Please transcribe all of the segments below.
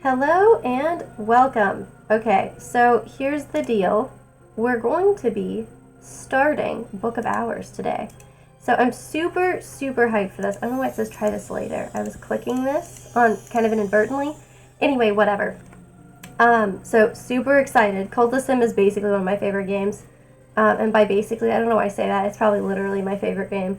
Hello and welcome. Okay, so here's the deal. We're going to be starting Book of Hours today. So I'm super hyped for this. I don't know why it says try this later. I was clicking this on kind of inadvertently. Anyway, whatever. So super excited. Cult of Sim is basically one of my favorite games. And by basically, I don't know why I say that. It's probably literally my favorite game.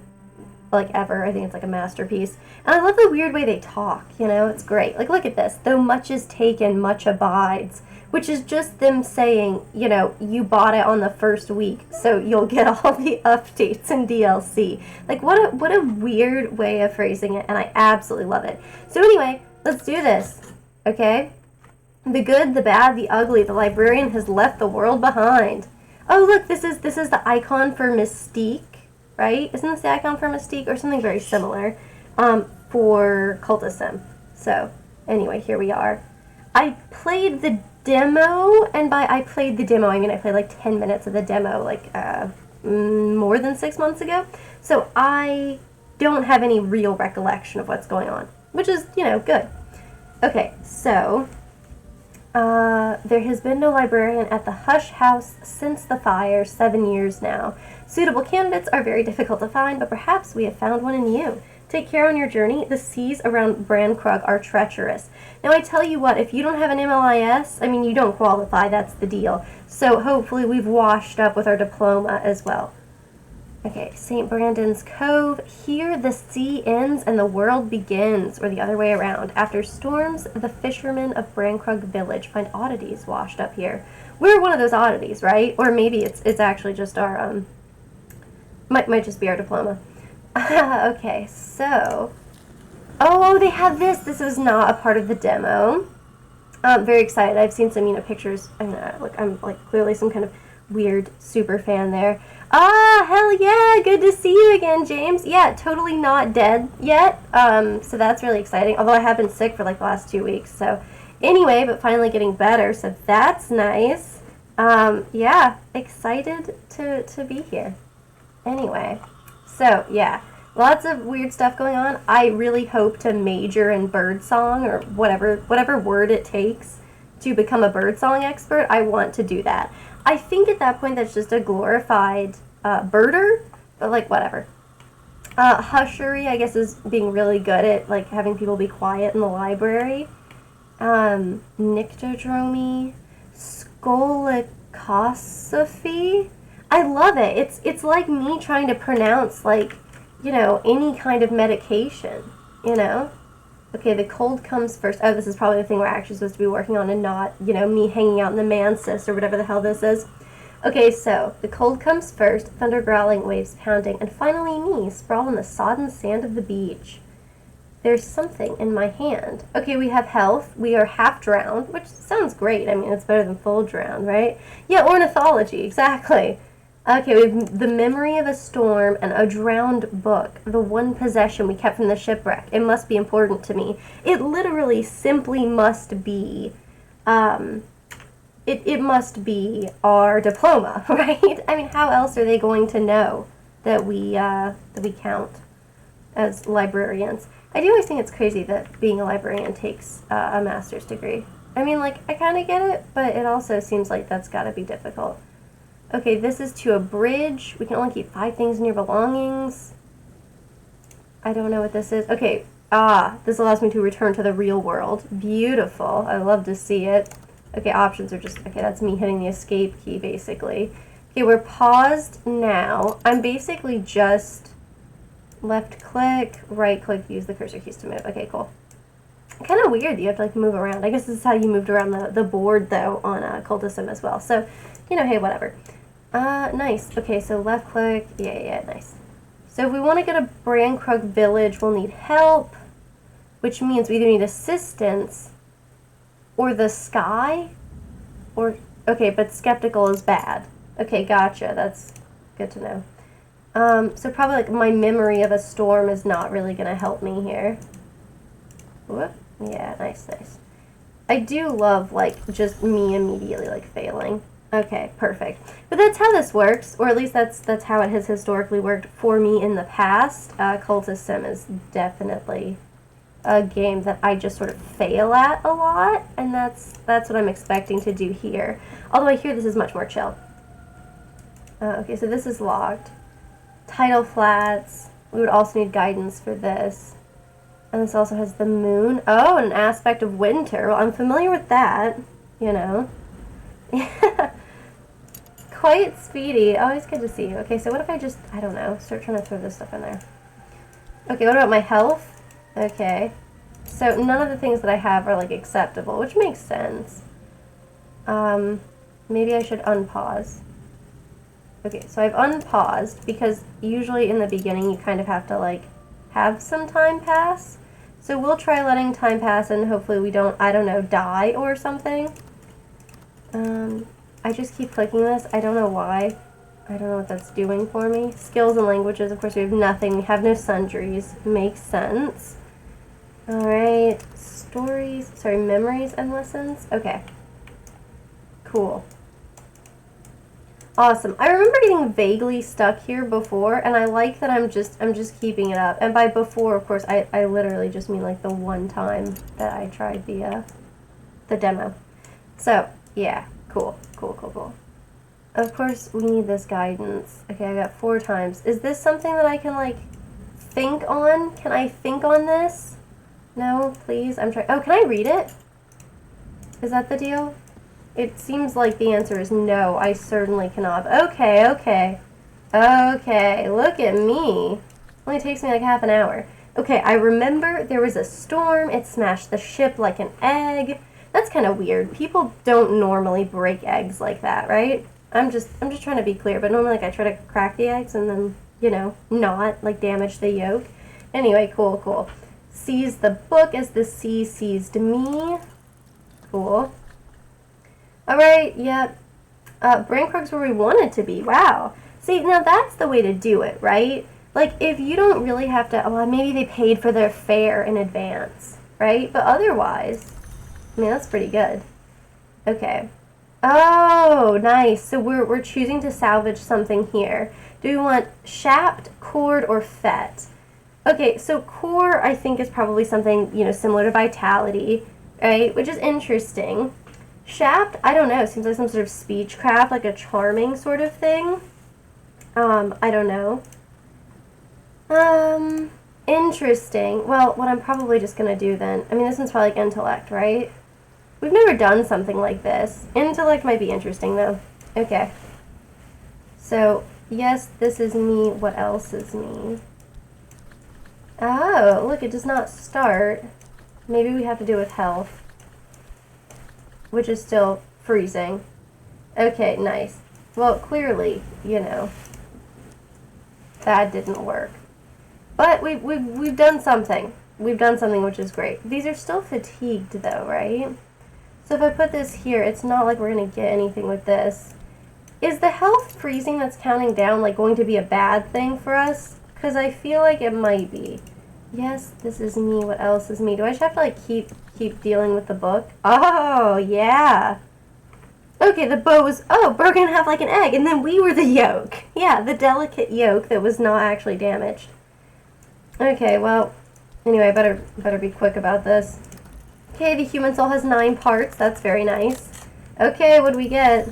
Like ever. I think it's like a masterpiece. And I love the weird way they talk, it's great. Like look at this. Though much is taken, much abides. Which is just them saying, you bought it on the first week, so you'll get all the updates and DLC. Like what a weird way of phrasing it, and I absolutely love it. So anyway, let's do this. Okay? The good, the bad, the ugly, the librarian has left the world behind. Oh look, this is the icon for Mystique. Right? Isn't this the icon for Mystique or something very similar for Cult of Sim? So, anyway, here we are. I played the demo, and by I played the demo, I mean I played like 10 minutes of the demo like more than 6 months ago. So I don't have any real recollection of what's going on, which is, good. Okay, so there has been no librarian at the Hush House since the fire, 7 years now. Suitable candidates are very difficult to find, but perhaps we have found one in you. Take care on your journey. The seas around Brankrug are treacherous. Now I tell you what, if you don't have an MLIS, you don't qualify, that's the deal. So hopefully we've washed up with our diploma as well. Okay, St. Brandon's Cove. Here the sea ends and the world begins, or the other way around. After storms, the fishermen of Brankrug Village find oddities washed up here. We're one of those oddities, right? Or maybe it's actually just our, might just be our diploma. Okay, so... Oh, they have this! This was not a part of the demo. Very excited. I've seen some, pictures, and I'm clearly some kind of weird super fan there. Ah, hell yeah! Good to see you again, James. Yeah, totally not dead yet. So that's really exciting. Although I have been sick for the last 2 weeks. So anyway, but finally getting better. So that's nice. Yeah, excited to be here. Anyway, so yeah, lots of weird stuff going on. I really hope to major in birdsong or whatever word it takes to become a birdsong expert. I want to do that. I think at that point that's just a glorified birder, but whatever. Hushery, I guess, is being really good at having people be quiet in the library. Nyctodromy, Scolicosophy. I love it. It's like me trying to pronounce any kind of medication, Okay, the cold comes first. Oh, this is probably the thing we're actually supposed to be working on and not, me hanging out in the mansis or whatever the hell this is. Okay, so the cold comes first, thunder growling, waves pounding, and finally me, sprawled on the sodden sand of the beach. There's something in my hand. Okay, we have health. We are half drowned, which sounds great. It's better than full drowned, right? Yeah, ornithology, exactly. Okay, we have the memory of a storm and a drowned book, the one possession we kept from the shipwreck. It must be important to me. It literally simply must be, it must be our diploma, right? How else are they going to know that we count as librarians? I do always think it's crazy that being a librarian takes a master's degree. I kind of get it, but it also seems like that's got to be difficult. Okay, this is to a bridge. We can only keep 5 things in your belongings. I don't know what this is. Okay, this allows me to return to the real world. Beautiful. I love to see it. Okay, options are just, okay, that's me hitting the escape key, basically. Okay, we're paused now. I'm basically just left click, right click, use the cursor keys to move. Okay, cool. Kind of weird that you have to, move around. I guess this is how you moved around the board, though, on Cult of Sim as well. So, hey, whatever. Nice. Okay, so left click. Yeah, nice. So if we want to get a Brankrug village, we'll need help, which means we either need assistance or the sky, or, okay, but skeptical is bad. Okay, gotcha. That's good to know. So probably, my memory of a storm is not really going to help me here. Whoop. Yeah, nice. I do love, just me immediately, failing. Okay, perfect. But that's how this works, or at least that's how it has historically worked for me in the past. Cult of Sim is definitely a game that I just sort of fail at a lot, and that's what I'm expecting to do here. Although I hear this is much more chill. Okay, so this is logged. Tidal flats. We would also need guidance for this. And this also has the moon. Oh, and an aspect of winter. Well, I'm familiar with that, you know. Quite speedy. Always good to see you. Okay, so what if I just, I don't know, start trying to throw this stuff in there. Okay, what about my health? Okay. So none of the things that I have are, like, acceptable, which makes sense. Maybe I should unpause. Okay, so I've unpaused because usually in the beginning you kind of have to, like, have some time pass. So we'll try letting time pass and hopefully we don't, I don't know, die or something. I just keep clicking this. I don't know why. I don't know what that's doing for me. Skills and languages, of course we have nothing. We have no sundries. Makes sense. Alright, stories, sorry, memories and lessons. Okay. Cool. Awesome. I remember getting vaguely stuck here before, and I like that I'm just keeping it up. And by before, of course, I literally just mean like the one time that I tried the demo. So, yeah, cool. Of course, we need this guidance. Okay, I got 4 times. Is this something that I can, like, think on? Can I think on this? No, please, I'm trying. Oh, can I read it? Is that the deal? It seems like the answer is no, I certainly cannot. Okay, look at me. Only takes me like half an hour. Okay, I remember there was a storm, it smashed the ship like an egg. That's kind of weird. People don't normally break eggs like that, right? I'm just trying to be clear, but normally like I try to crack the eggs and then, you know, not like damage the yolk. Anyway, cool. Seized the book as the sea seized me. Cool. Alright, yep. Braincrug's where we want it to be. Wow. See, now that's the way to do it, right? Like, if you don't really have to, well, maybe they paid for their fare in advance, right? But otherwise, I mean, that's pretty good. Okay. Oh, nice. So we're choosing to salvage something here. Do we want shaft, cord, or fet? Okay, so core, I think, is probably something, you know, similar to vitality, right? Which is interesting. Shaft, I don't know, seems like some sort of speechcraft, like a charming sort of thing. I don't know. Interesting. Well, what I'm probably just gonna do then, I mean, this one's probably like intellect, right? We've never done something like this. Intellect might be interesting, though. Okay. So, yes, this is me. What else is me? Oh, look, it does not start. Maybe we have to do with health, which is still freezing. Okay, nice. Well, clearly, you know, that didn't work. But we've done something. We've done something which is great. These are still fatigued, though, right? So if I put this here, it's not like we're going to get anything with this. Is the health freezing that's counting down, like, going to be a bad thing for us? Because I feel like it might be. Yes, this is me. What else is me? Do I just have to, like, keep dealing with the book? Oh, yeah. Okay, the bow was, broken in half like an egg, and then we were the yolk. Yeah, the delicate yolk that was not actually damaged. Okay, well, anyway, better be quick about this. Okay, the human soul has 9 parts. That's very nice. Okay, what do we get?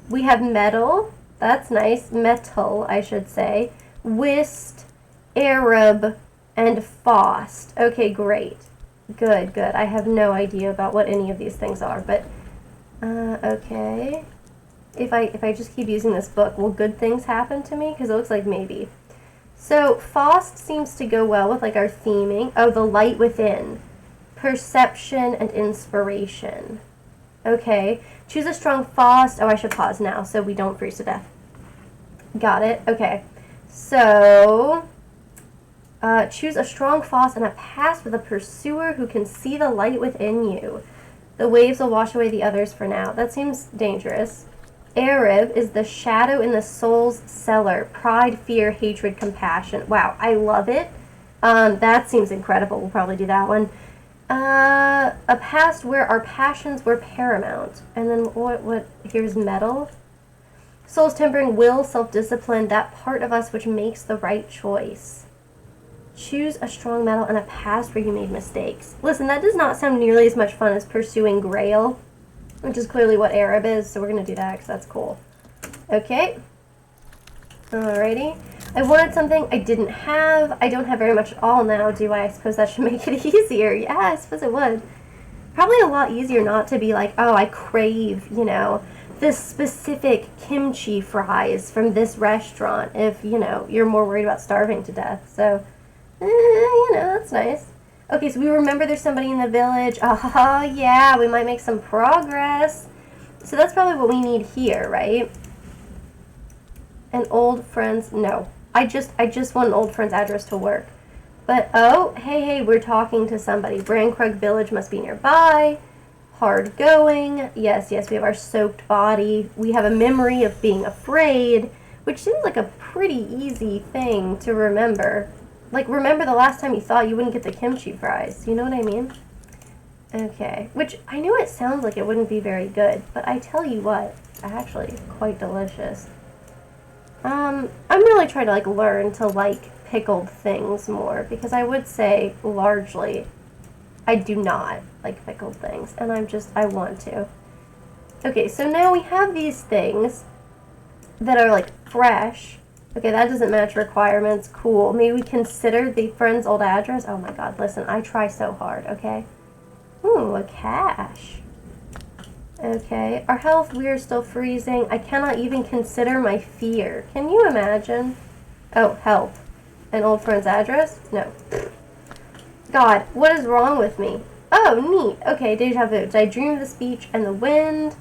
We have metal. That's nice. Metal, I should say. Whist, Arab, and Faust. Okay, great. Good. I have no idea about what any of these things are, but okay. If I just keep using this book, will good things happen to me? Because it looks like maybe. So Faust seems to go well with like our theming. Oh, the light within. Perception and inspiration. Okay. Choose a strong Faust. Oh, I should pause now so we don't freeze to death. Got it. Okay. So, choose a strong Faust and a pass with a pursuer who can see the light within you. The waves will wash away the others for now. That seems dangerous. Arab is the shadow in the soul's cellar. Pride, fear, hatred, compassion. Wow, I love it. That seems incredible. We'll probably do that one. A past where our passions were paramount. And then what here's metal. Soul's tempering, will, self-discipline, that part of us which makes the right choice. Choose a strong metal and a past where you made mistakes. Listen, that does not sound nearly as much fun as pursuing Grail, which is clearly what Arab is, so we're going to do that because that's cool. Okay. Alrighty. I wanted something I didn't have. I don't have very much at all now, do I? I suppose that should make it easier. Yeah, I suppose it would. Probably a lot easier not to be like, oh, I crave, you know, this specific kimchi fries from this restaurant if, you know, you're more worried about starving to death. So, you know, that's nice. Okay, so we remember there's somebody in the village. Oh, yeah, we might make some progress. So that's probably what we need here, right? An old friend's, no. I just want an old friend's address to work. But, oh, hey, we're talking to somebody. Brankrug Village must be nearby. Hard going. Yes, we have our soaked body. We have a memory of being afraid, which seems like a pretty easy thing to remember. Like, remember the last time you thought you wouldn't get the kimchi fries. You know what I mean? Okay. Which, I know it sounds like it wouldn't be very good, but I tell you what, actually, quite delicious. I'm really trying to, like, learn to like pickled things more, because I would say, largely, I do not like pickled things, and I want to. Okay, so now we have these things that are, like, fresh. Okay, that doesn't match requirements. Cool. Maybe we consider the friend's old address. Oh my god, listen, I try so hard, okay? Ooh, a cache. Okay, our health, we are still freezing. I cannot even consider my fear. Can you imagine? Oh, help. An old friend's address? No. God, what is wrong with me? Oh, neat. Okay, deja vu. Did I dream of the speech and the wind?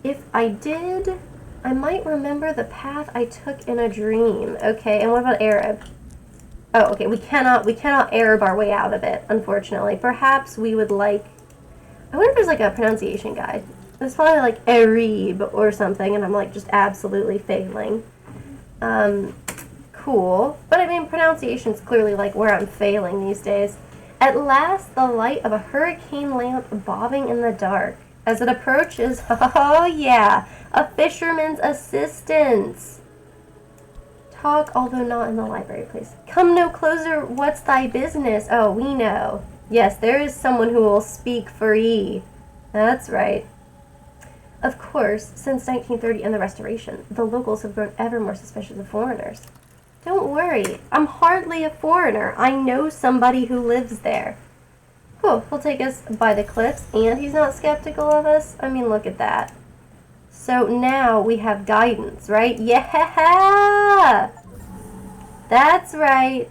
If I did, I might remember the path I took in a dream. Okay, and what about Arab? Oh, okay, we cannot Arab our way out of it, unfortunately. Perhaps we would like... I wonder if there's like a pronunciation guide. It's probably like Arab or something, and I'm like just absolutely failing. Cool. But I mean, pronunciation's clearly like where I'm failing these days. At last, the light of a hurricane lamp bobbing in the dark. As it approaches, oh yeah, a fisherman's assistance. Talk, although not in the library, please. Come no closer, what's thy business? Oh, we know. Yes, there is someone who will speak free. That's right. Of course, since 1930 and the Restoration, the locals have grown ever more suspicious of foreigners. Don't worry, I'm hardly a foreigner. I know somebody who lives there. Cool, he'll take us by the cliffs, and he's not skeptical of us. I mean, look at that. So now we have guidance, right? Yeah! That's right.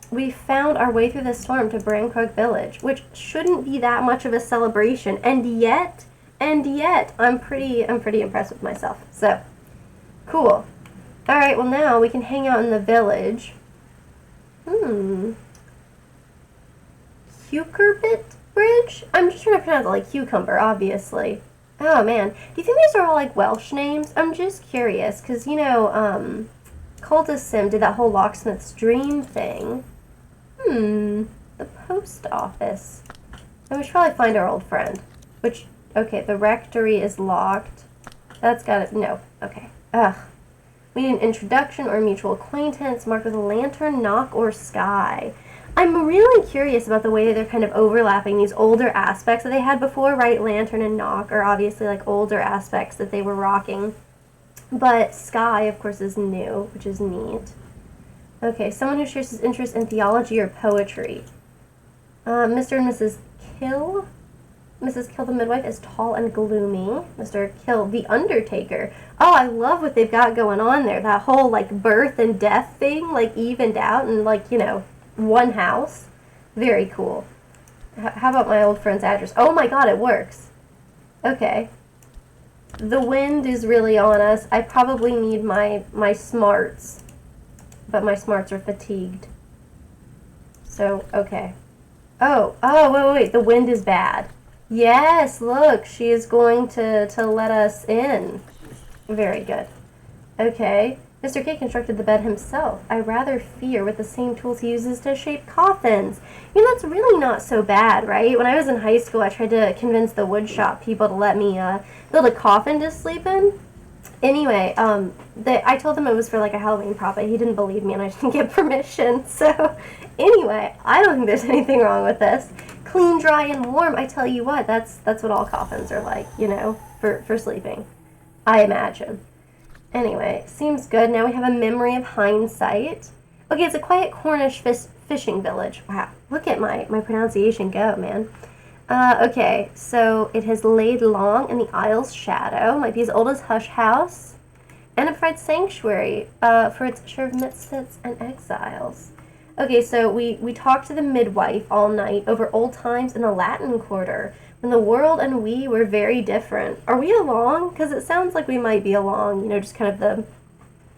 We found our way through the storm to Brankrug Village, which shouldn't be that much of a celebration, and yet, I'm pretty impressed with myself. So, cool. Alright, well now we can hang out in the village. Cucurbit Bridge? I'm just trying to pronounce it like cucumber, obviously. Oh man, do you think these are all like Welsh names? I'm just curious, because you know, Cultus Sim did that whole locksmith's dream thing. The post office. And we should probably find our old friend. Which, okay, the rectory is locked. That's gotta, no, okay. Ugh. We need an introduction or mutual acquaintance marked with a lantern, knock, or sky. I'm really curious about the way that they're kind of overlapping these older aspects that they had before, right? Lantern and knock are obviously like older aspects that they were rocking. But sky, of course, is new, which is neat. Okay, someone who shares his interest in theology or poetry. Mr. and Mrs. Kill. Mrs. Kill, the midwife, is tall and gloomy. Mr. Kill, the undertaker. Oh, I love what they've got going on there. That whole, like, birth and death thing, like, evened out in, like, you know, one house. Very cool. How about my old friend's address? Oh my god, it works. Okay. The wind is really on us. I probably need my smarts. But my smarts are fatigued. So, okay. Oh, wait. The wind is bad. Yes, look, she is going to let us in. Very good. Okay. Mr. K constructed the bed himself. I rather fear with the same tools he uses to shape coffins. You know, that's really not so bad, right? When I was in high school, I tried to convince the wood shop people to let me build a coffin to sleep in. Anyway, I told him it was for like a Halloween prop, but he didn't believe me and I didn't get permission. So anyway, I don't think there's anything wrong with this. Clean, dry, and warm. I tell you what, that's what all coffins are like, you know, for sleeping, I imagine. Anyway, seems good. Now we have a memory of hindsight. Okay, it's a quiet Cornish fishing village. Wow, look at my pronunciation go, man. Okay, so it has laid long in the Isle's shadow, might be as old as Hush House, and it provides sanctuary for its share of misfits and exiles. Okay, so we talked to the midwife all night over old times in the Latin Quarter, when the world and we were very different. Are we along? Because it sounds like we might be along, you know, just kind of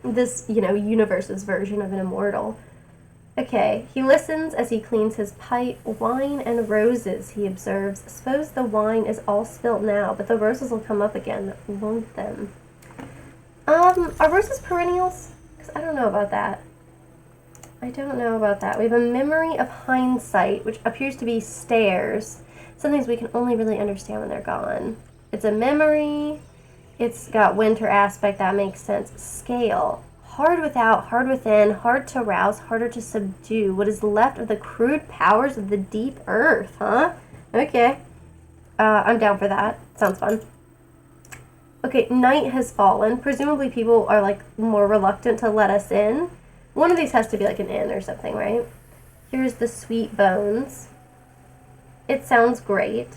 this, you know, universe's version of an immortal. Okay, he listens as he cleans his pipe. Wine and roses, he observes. Suppose the wine is all spilt now, but the roses will come up again, won't them? Are roses perennials? Because I don't know about that. I don't know about that. We have a memory of hindsight, which appears to be stairs. Some things we can only really understand when they're gone. It's a memory. It's got winter aspect, that makes sense. Scale. Hard without, hard within, hard to rouse, harder to subdue. What is left of the crude powers of the deep earth, huh? Okay. I'm down for that. Sounds fun. Okay, night has fallen. Presumably people are, like, more reluctant to let us in. One of these has to be, like, an inn or something, right? Here's the sweet bones. It sounds great.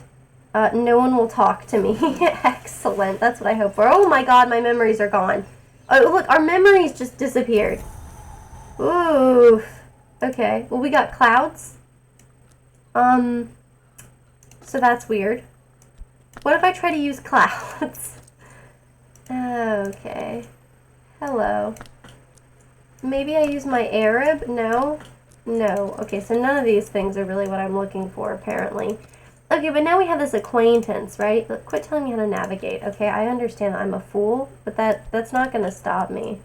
No one will talk to me. Excellent. That's what I hope for. Oh my god, my memories are gone. Oh, look, our memories just disappeared. Oof. Okay, well, we got clouds. So that's weird. What if I try to use clouds? Okay. Hello. Maybe I use my Arab? No? No. Okay, so none of these things are really what I'm looking for, apparently. Okay, but now we have this acquaintance, right? But quit telling me how to navigate, okay? I understand that I'm a fool, but that's not going to stop me.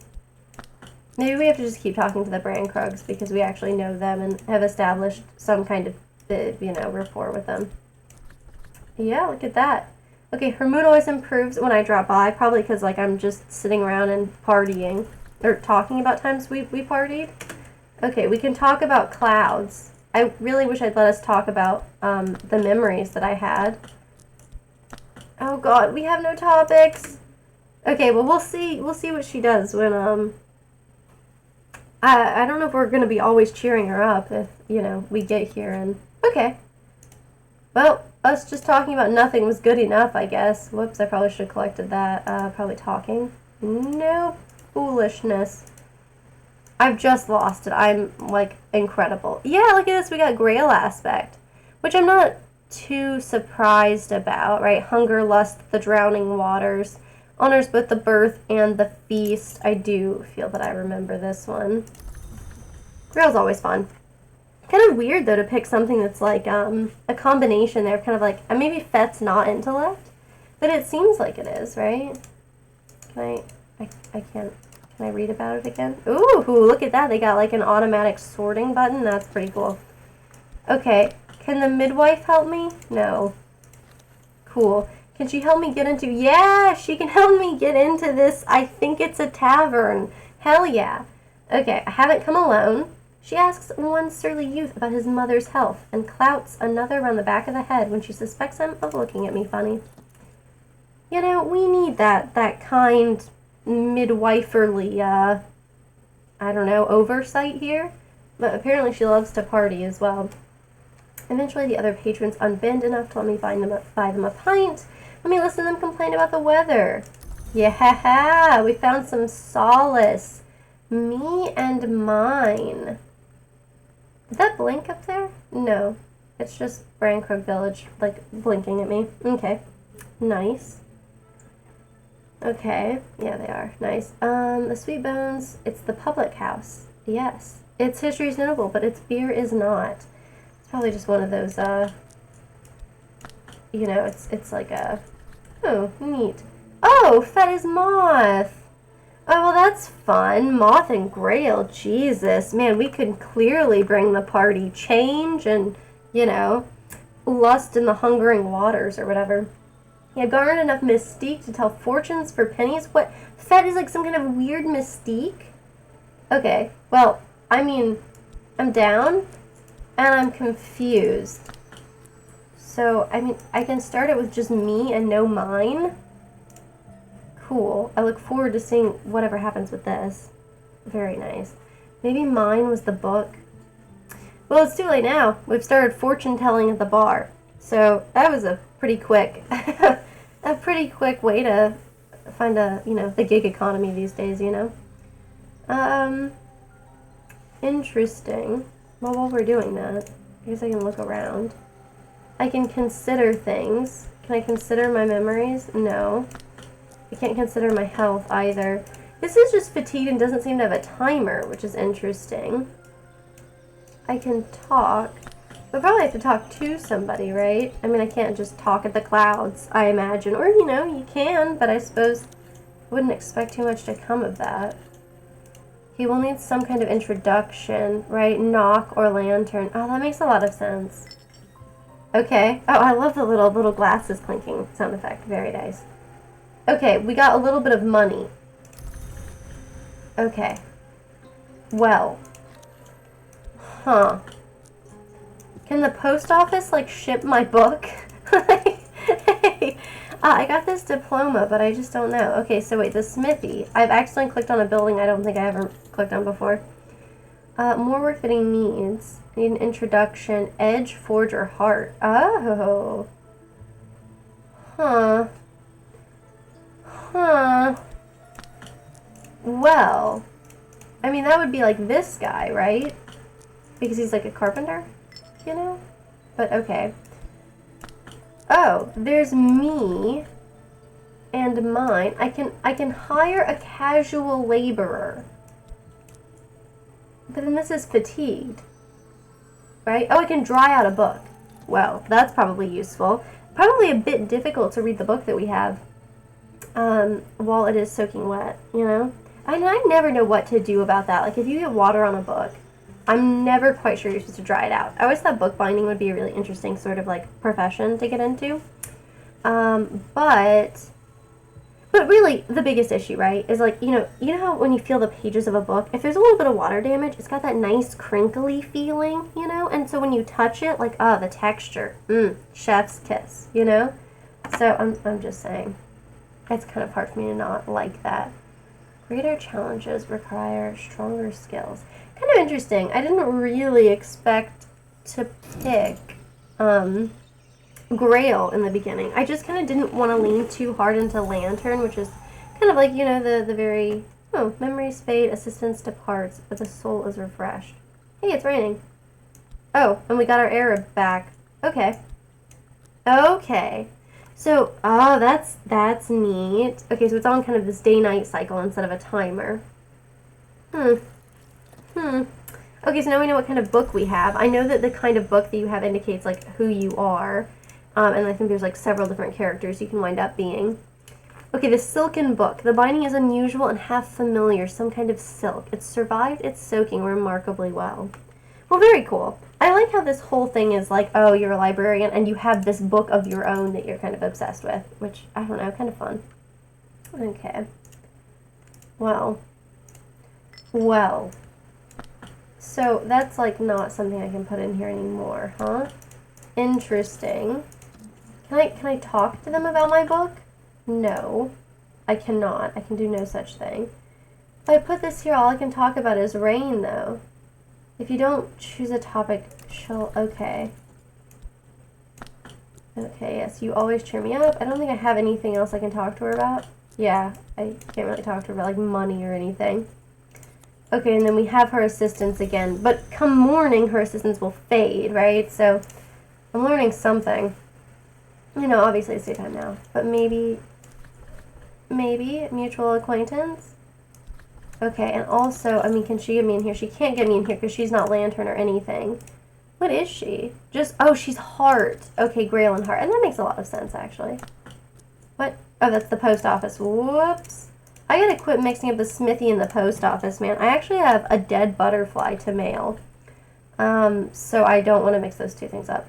Maybe we have to just keep talking to the Brandkrugs because we actually know them and have established some kind of, you know, rapport with them. Yeah, look at that. Okay, her mood always improves when I drop by, probably because, like, I'm just sitting around and partying. Or talking about times we partied. Okay, we can talk about clouds. I really wish I'd let us talk about the memories that I had. Oh god, we have no topics. Okay, well we'll see what she does when I don't know if we're gonna be always cheering her up if, you know, we get here and okay. Well, us just talking about nothing was good enough, I guess. Whoops, I probably should have collected that. Probably talking. Nope. Foolishness. I've just lost it. I'm, like, incredible. Yeah, look at this. We got Grail aspect, which I'm not too surprised about, right? Hunger, lust, the drowning waters. Honors both the birth and the feast. I do feel that I remember this one. Grail's always fun. Kind of weird, though, to pick something that's, like, a combination there. Kind of like, maybe Fet's not intellect, but it seems like it is, right? Can I can't... Can I read about it again? Ooh, look at that. They got like an automatic sorting button. That's pretty cool. Okay, can the midwife help me? No. Cool. Can she help me get into... Yeah, she can help me get into this. I think it's a tavern. Hell yeah. Okay, I haven't come alone. She asks one surly youth about his mother's health and clouts another around the back of the head when she suspects him of looking at me funny. You know, we need that kind... midwiferly, I don't know, oversight here. But apparently she loves to party as well. Eventually the other patrons unbend enough to let me buy them a pint. Let me listen to them complain about the weather. Yeah, we found some solace. Me and mine. Did that blink up there? No. It's just Brandkrug Village, like, blinking at me. Okay. Nice. Okay, yeah, they are. Nice. The Sweet Bones, it's the public house. Yes. Its history is notable, but its beer is not. It's probably just one of those, you know, it's like a... Oh, neat. Oh, Fett is Moth! Oh, well, that's fun. Moth and Grail, Jesus. Man, we could clearly bring the party change and, you know, lust in the hungering waters or whatever. Yeah, garnered enough mystique to tell fortunes for pennies. What? Fed is like some kind of weird mystique? Okay, well, I mean, I'm down, and I'm confused. So, I mean, I can start it with just me and no mine. Cool. I look forward to seeing whatever happens with this. Very nice. Maybe mine was the book. Well, it's too late now. We've started fortune telling at the bar. So that was a pretty quick, a pretty quick way to find the gig economy these days, Interesting. Well, while we're doing that, I guess I can look around. I can consider things. Can I consider my memories? No. I can't consider my health either. This is just fatigued and doesn't seem to have a timer, which is interesting. I can talk. But probably have to talk to somebody, right? I mean, I can't just talk at the clouds, I imagine. Or, you can, but I suppose I wouldn't expect too much to come of that. He will need some kind of introduction, right? Knock or lantern. Oh, that makes a lot of sense. Okay. Oh, I love the little glasses clinking sound effect. Very nice. Okay, we got a little bit of money. Okay. Well. Huh. Can the post office, ship my book? Hey, I got this diploma, but I just don't know. Okay, so wait, the smithy. I've accidentally clicked on a building I don't think I ever clicked on before. More work that he needs. Need an introduction. Edge, forge, or heart. Oh. Huh. Huh. Well, I mean, that would be like this guy, right? Because he's like a carpenter, But okay. Oh, there's me and mine. I can hire a casual laborer. But then this is fatigued, right? Oh, I can dry out a book. Well, that's probably useful. Probably a bit difficult to read the book that we have while it is soaking wet, And I never know what to do about that. Like, if you get water on a book, I'm never quite sure you're supposed to dry it out. I always thought bookbinding would be a really interesting sort of, profession to get into. But really, the biggest issue, right, is you know how when you feel the pages of a book, if there's a little bit of water damage, it's got that nice crinkly feeling, And so when you touch it, the texture, chef's kiss, So I'm just saying, it's kind of hard for me to not like that. Greater challenges require stronger skills. Kind of interesting. I didn't really expect to pick Grail in the beginning. I just kind of didn't want to lean too hard into Lantern, which is kind of like, the very, memories fade, assistance departs, but the soul is refreshed. Hey, it's raining. Oh, and we got our Arab back. Okay. Okay. So, that's neat. Okay, so it's on kind of this day-night cycle instead of a timer. Okay, so now we know what kind of book we have. I know that the kind of book that you have indicates, who you are. And I think there's, several different characters you can wind up being. Okay, the silken book. The binding is unusual and half familiar, some kind of silk. It survived its soaking remarkably well. Well, very cool. I like how this whole thing is oh, you're a librarian and you have this book of your own that you're kind of obsessed with, which, I don't know, kind of fun. Okay. Well. So that's not something I can put in here anymore, huh? Interesting. Can I talk to them about my book? No. I cannot. I can do no such thing. If I put this here, all I can talk about is rain, though. If you don't choose a topic, she'll... Okay. Okay, yes, you always cheer me up. I don't think I have anything else I can talk to her about. Yeah, I can't really talk to her about, money or anything. Okay, and then we have her assistance again. But come morning, her assistance will fade, right? So, I'm learning something. Obviously it's daytime now. But maybe mutual acquaintance? Okay, and also, I mean, can she get me in here? She can't get me in here because she's not Lantern or anything. What is she? She's Heart. Okay, Grail and Heart. And that makes a lot of sense, actually. What? Oh, that's the post office. Whoops. I gotta quit mixing up the smithy and the post office, man. I actually have a dead butterfly to mail. So I don't want to mix those two things up.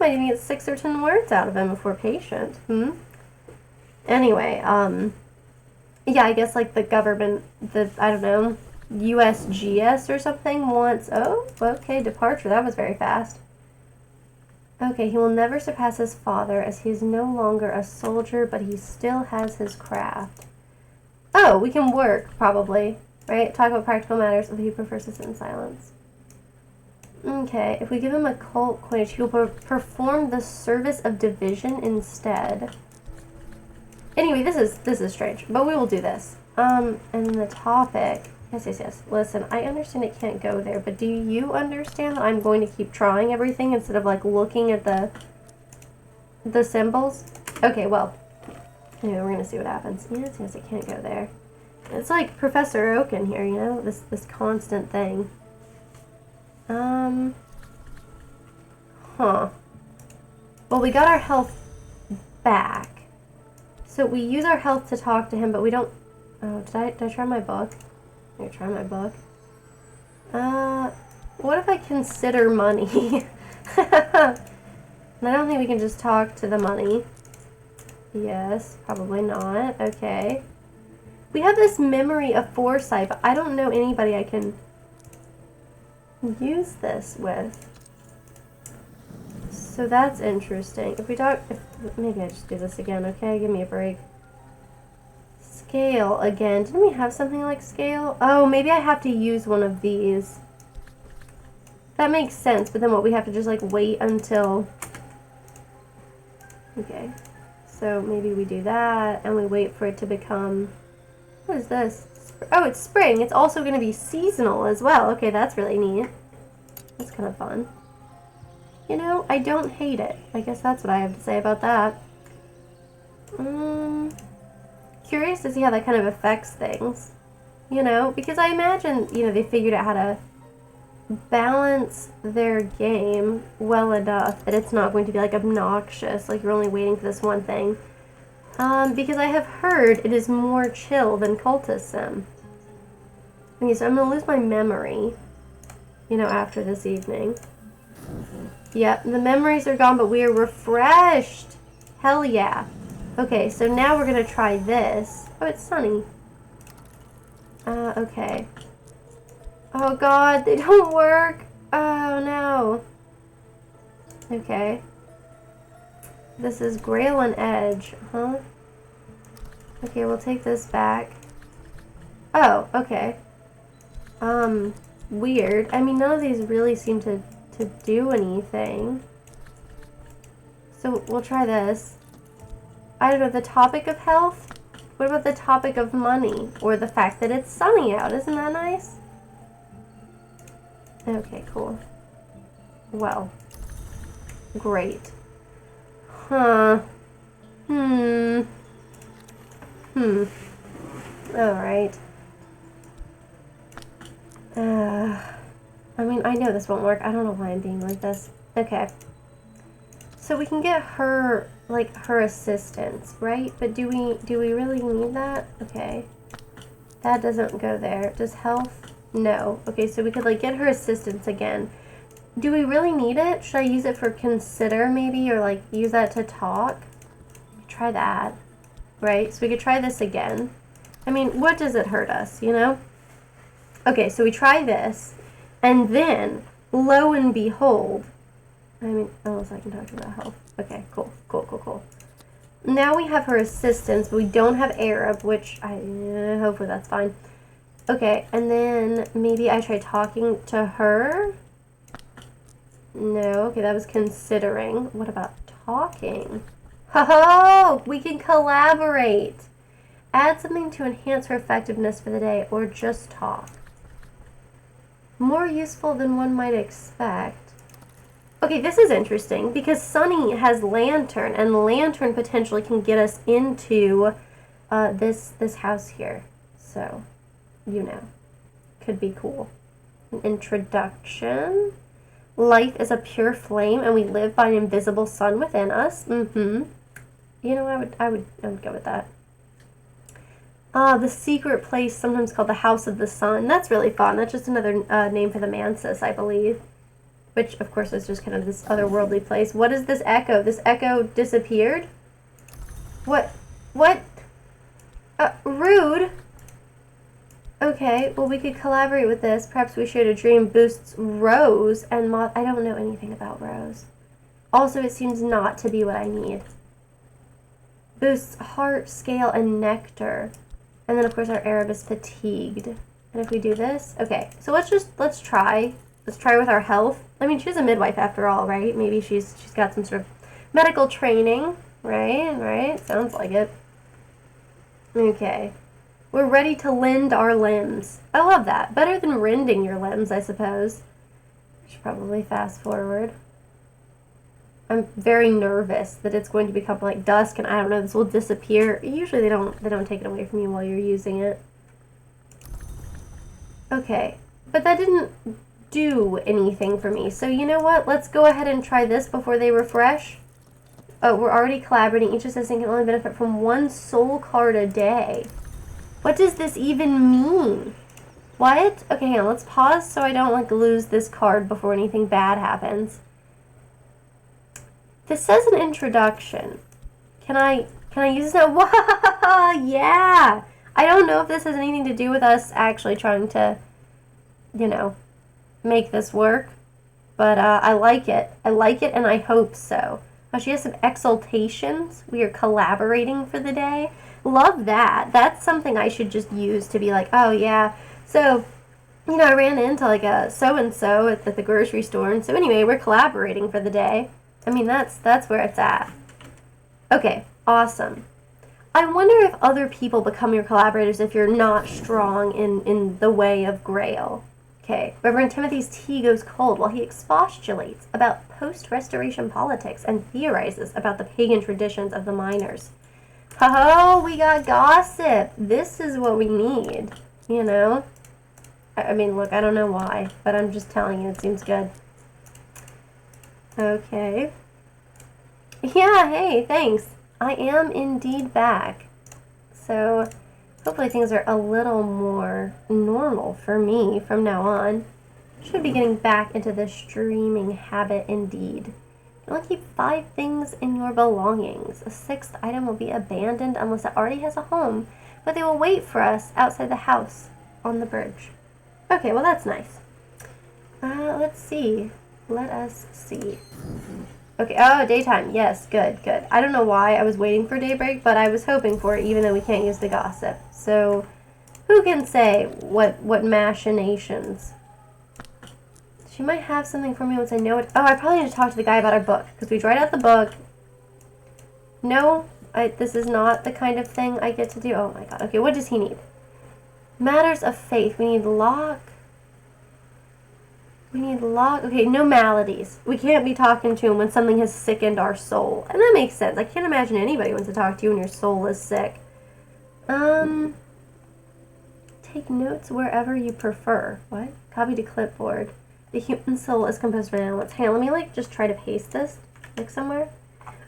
Might might even get 6 or 10 words out of him if we're patient. Anyway, yeah, I guess like the government, I don't know, USGS or something wants, oh, okay, departure. That was very fast. Okay, he will never surpass his father as he is no longer a soldier, but he still has his craft. Oh, we can work, probably, right? Talk about practical matters if he prefers to sit in silence. Okay, if we give him occult coinage, he will perform the service of division instead. Anyway, this is strange, but we will do this. And the topic, yes. Listen, I understand it can't go there, but do you understand that I'm going to keep trying everything instead of like looking at the symbols? Okay, well, anyway, we're gonna see what happens. Yes, it can't go there. It's like Professor Oak in here, you know, this constant thing. Well, we got our health back. So we use our health to talk to him, but we don't... Oh, did I try my book? I'm gonna try my book. What if I consider money? I don't think we can just talk to the money. Yes, probably not. Okay. We have this memory of foresight, but I don't know anybody I can use this with. So that's interesting. If we talk... maybe I just do this again, okay? Give me a break. Scale again. Didn't we have something like scale? Oh, maybe I have to use one of these. That makes sense, but then what, we have to just like wait until... Okay. So maybe we do that, and we wait for it to become... What is this? Oh, it's spring. It's also going to be seasonal as well. Okay, that's really neat. That's kind of fun. You know, I don't hate it. I guess that's what I have to say about that. Curious to see how that kind of affects things. You know, because I imagine, you know, they figured out how to balance their game well enough that it's not going to be like obnoxious, like you're only waiting for this one thing. Because I have heard it is more chill than Cultist Sim. Okay, so I'm going to lose my memory, you know, after this evening. Yep, the memories are gone, but we are refreshed. Hell yeah. Okay, so now we're going to try this. Oh, it's sunny. Okay. Oh god, they don't work. Oh no. Okay. This is Grail and Edge, huh? Okay, we'll take this back. Oh, okay. Weird. I mean, none of these really seem to do anything. So we'll try this. I don't know, the topic of health? What about the topic of money? Or the fact that it's sunny out? Isn't that nice? Okay, cool. Well. Great. Huh. Alright. I mean, I know this won't work. I don't know why I'm being like this. Okay. So we can get her, like, her assistance, right? But do we really need that? Okay. That doesn't go there. Does health? No. Okay, so we could, like, get her assistance again. Do we really need it? Should I use it for consider, maybe? Or, like, use that to talk? Try that. Right? So we could try this again. I mean, what does it hurt us, you know? Okay, so we try this. And then, lo and behold... I mean, unless I can talk about health. Okay, cool. Now we have her assistance, but we don't have Arab, which hopefully that's fine. Okay, and then maybe I try talking to her. No, okay, that was considering. What about talking? Ho-ho! We can collaborate. Add something to enhance her effectiveness for the day, or just talk. More useful than one might expect. Okay, this is interesting, because Sunny has Lantern, and Lantern potentially can get us into this house here. So, you know, could be cool. An introduction. Life is a pure flame, and we live by an invisible sun within us. You know, I would go with that. The secret place, sometimes called the House of the Sun. That's really fun. That's just another name for the Mansis, I believe. which of course is just kind of this otherworldly place. What is this echo? This echo disappeared? What? What? Rude. Okay, well we could collaborate with this. Perhaps we shared a dream boosts rose and moth. I don't know anything about rose. Also, it seems not to be what I need. Boosts heart, scale, and nectar. And then of course our Arab is fatigued. And if we do this, okay, so let's try. Let's try with our health. I mean, she's a midwife after all, right? Maybe she's got some sort of medical training, right? Right? Sounds like it. Okay. We're ready to lend our limbs. I love that. Better than rending your limbs, I suppose. I should probably fast forward. I'm very nervous that it's going to become like dusk and I don't know, this will disappear. Usually they don't take it away from you while you're using it. Okay, but that didn't do anything for me. So you know what? Let's go ahead and try this before they refresh. Oh, we're already collaborating. Each assistant can only benefit from 1 soul card a day. What does this even mean? What? Okay, hang on. Let's pause so I don't like lose this card before anything bad happens. This says an introduction. Can I use this now? Wow, yeah. I don't know if this has anything to do with us actually trying to, you know, make this work, but I like it. I like it, and I hope so. Oh, she has some exaltations. We are collaborating for the day. Love that. That's something I should just use to be like, oh yeah. So, you know, I ran into like a so-and-so at the grocery store, and so anyway, we're collaborating for the day. I mean, that's where it's at. Okay, awesome. I wonder if other people become your collaborators if you're not strong in the way of Grail. Okay, Reverend Timothy's tea goes cold while he expostulates about post-restoration politics and theorizes about the pagan traditions of the miners. Oh, we got gossip. This is what we need, you know? I mean, look, I don't know why, but I'm just telling you, it seems good. Okay. Yeah, hey, thanks. I am indeed back. So, hopefully things are a little more normal for me from now on. Should be getting back into the streaming habit indeed. You'll only keep 5 things in your belongings. A 6th item will be abandoned unless it already has a home, but they will wait for us outside the house on the bridge. Okay, well that's nice. Let's see. Let us see. Okay, oh, daytime. Yes, good, good. I don't know why I was waiting for daybreak, but I was hoping for it even though we can't use the gossip. So, who can say what machinations? She might have something for me once I know it. Oh, I probably need to talk to the guy about our book, because we tried out the book. No, this is not the kind of thing I get to do. Oh my god. Okay, what does he need? Matters of faith. We need lock. We need lock. Okay, no maladies. We can't be talking to him when something has sickened our soul. And that makes sense. I can't imagine anybody wants to talk to you when your soul is sick. Take notes wherever you prefer. What? Copy to clipboard. The human soul is composed of elements. Hey, let me like just try to paste this like somewhere.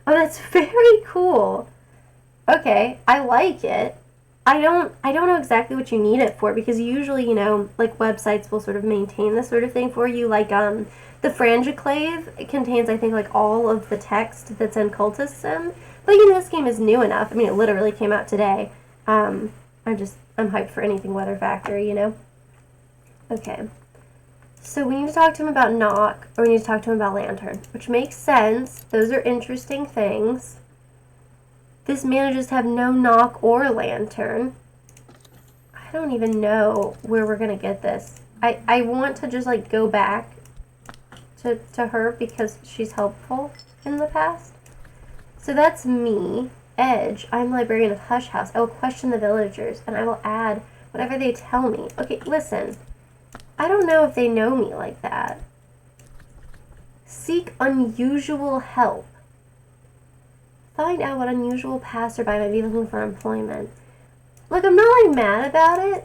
Oh, that's very cool. Okay, I like it. I don't know exactly what you need it for because usually, you know, like websites will sort of maintain this sort of thing for you. Like the Frangiclave, it contains I think like all of the text that's in Cultism. But you know, this game is new enough. I mean, it literally came out today. I'm hyped for anything Weather Factory, you know. Okay. So we need to talk to him about Knock, or we need to talk to him about Lantern, which makes sense. Those are interesting things. This manages to have no Knock or Lantern. I don't even know where we're going to get this. I want to just, like, go back to her because she's helpful in the past. So that's me. Edge. I'm librarian of Hush House. I will question the villagers, and I will add whatever they tell me. Okay, listen. I don't know if they know me like that. Seek unusual help. Find out what unusual passerby might be looking for employment. Look, I'm not like mad about it.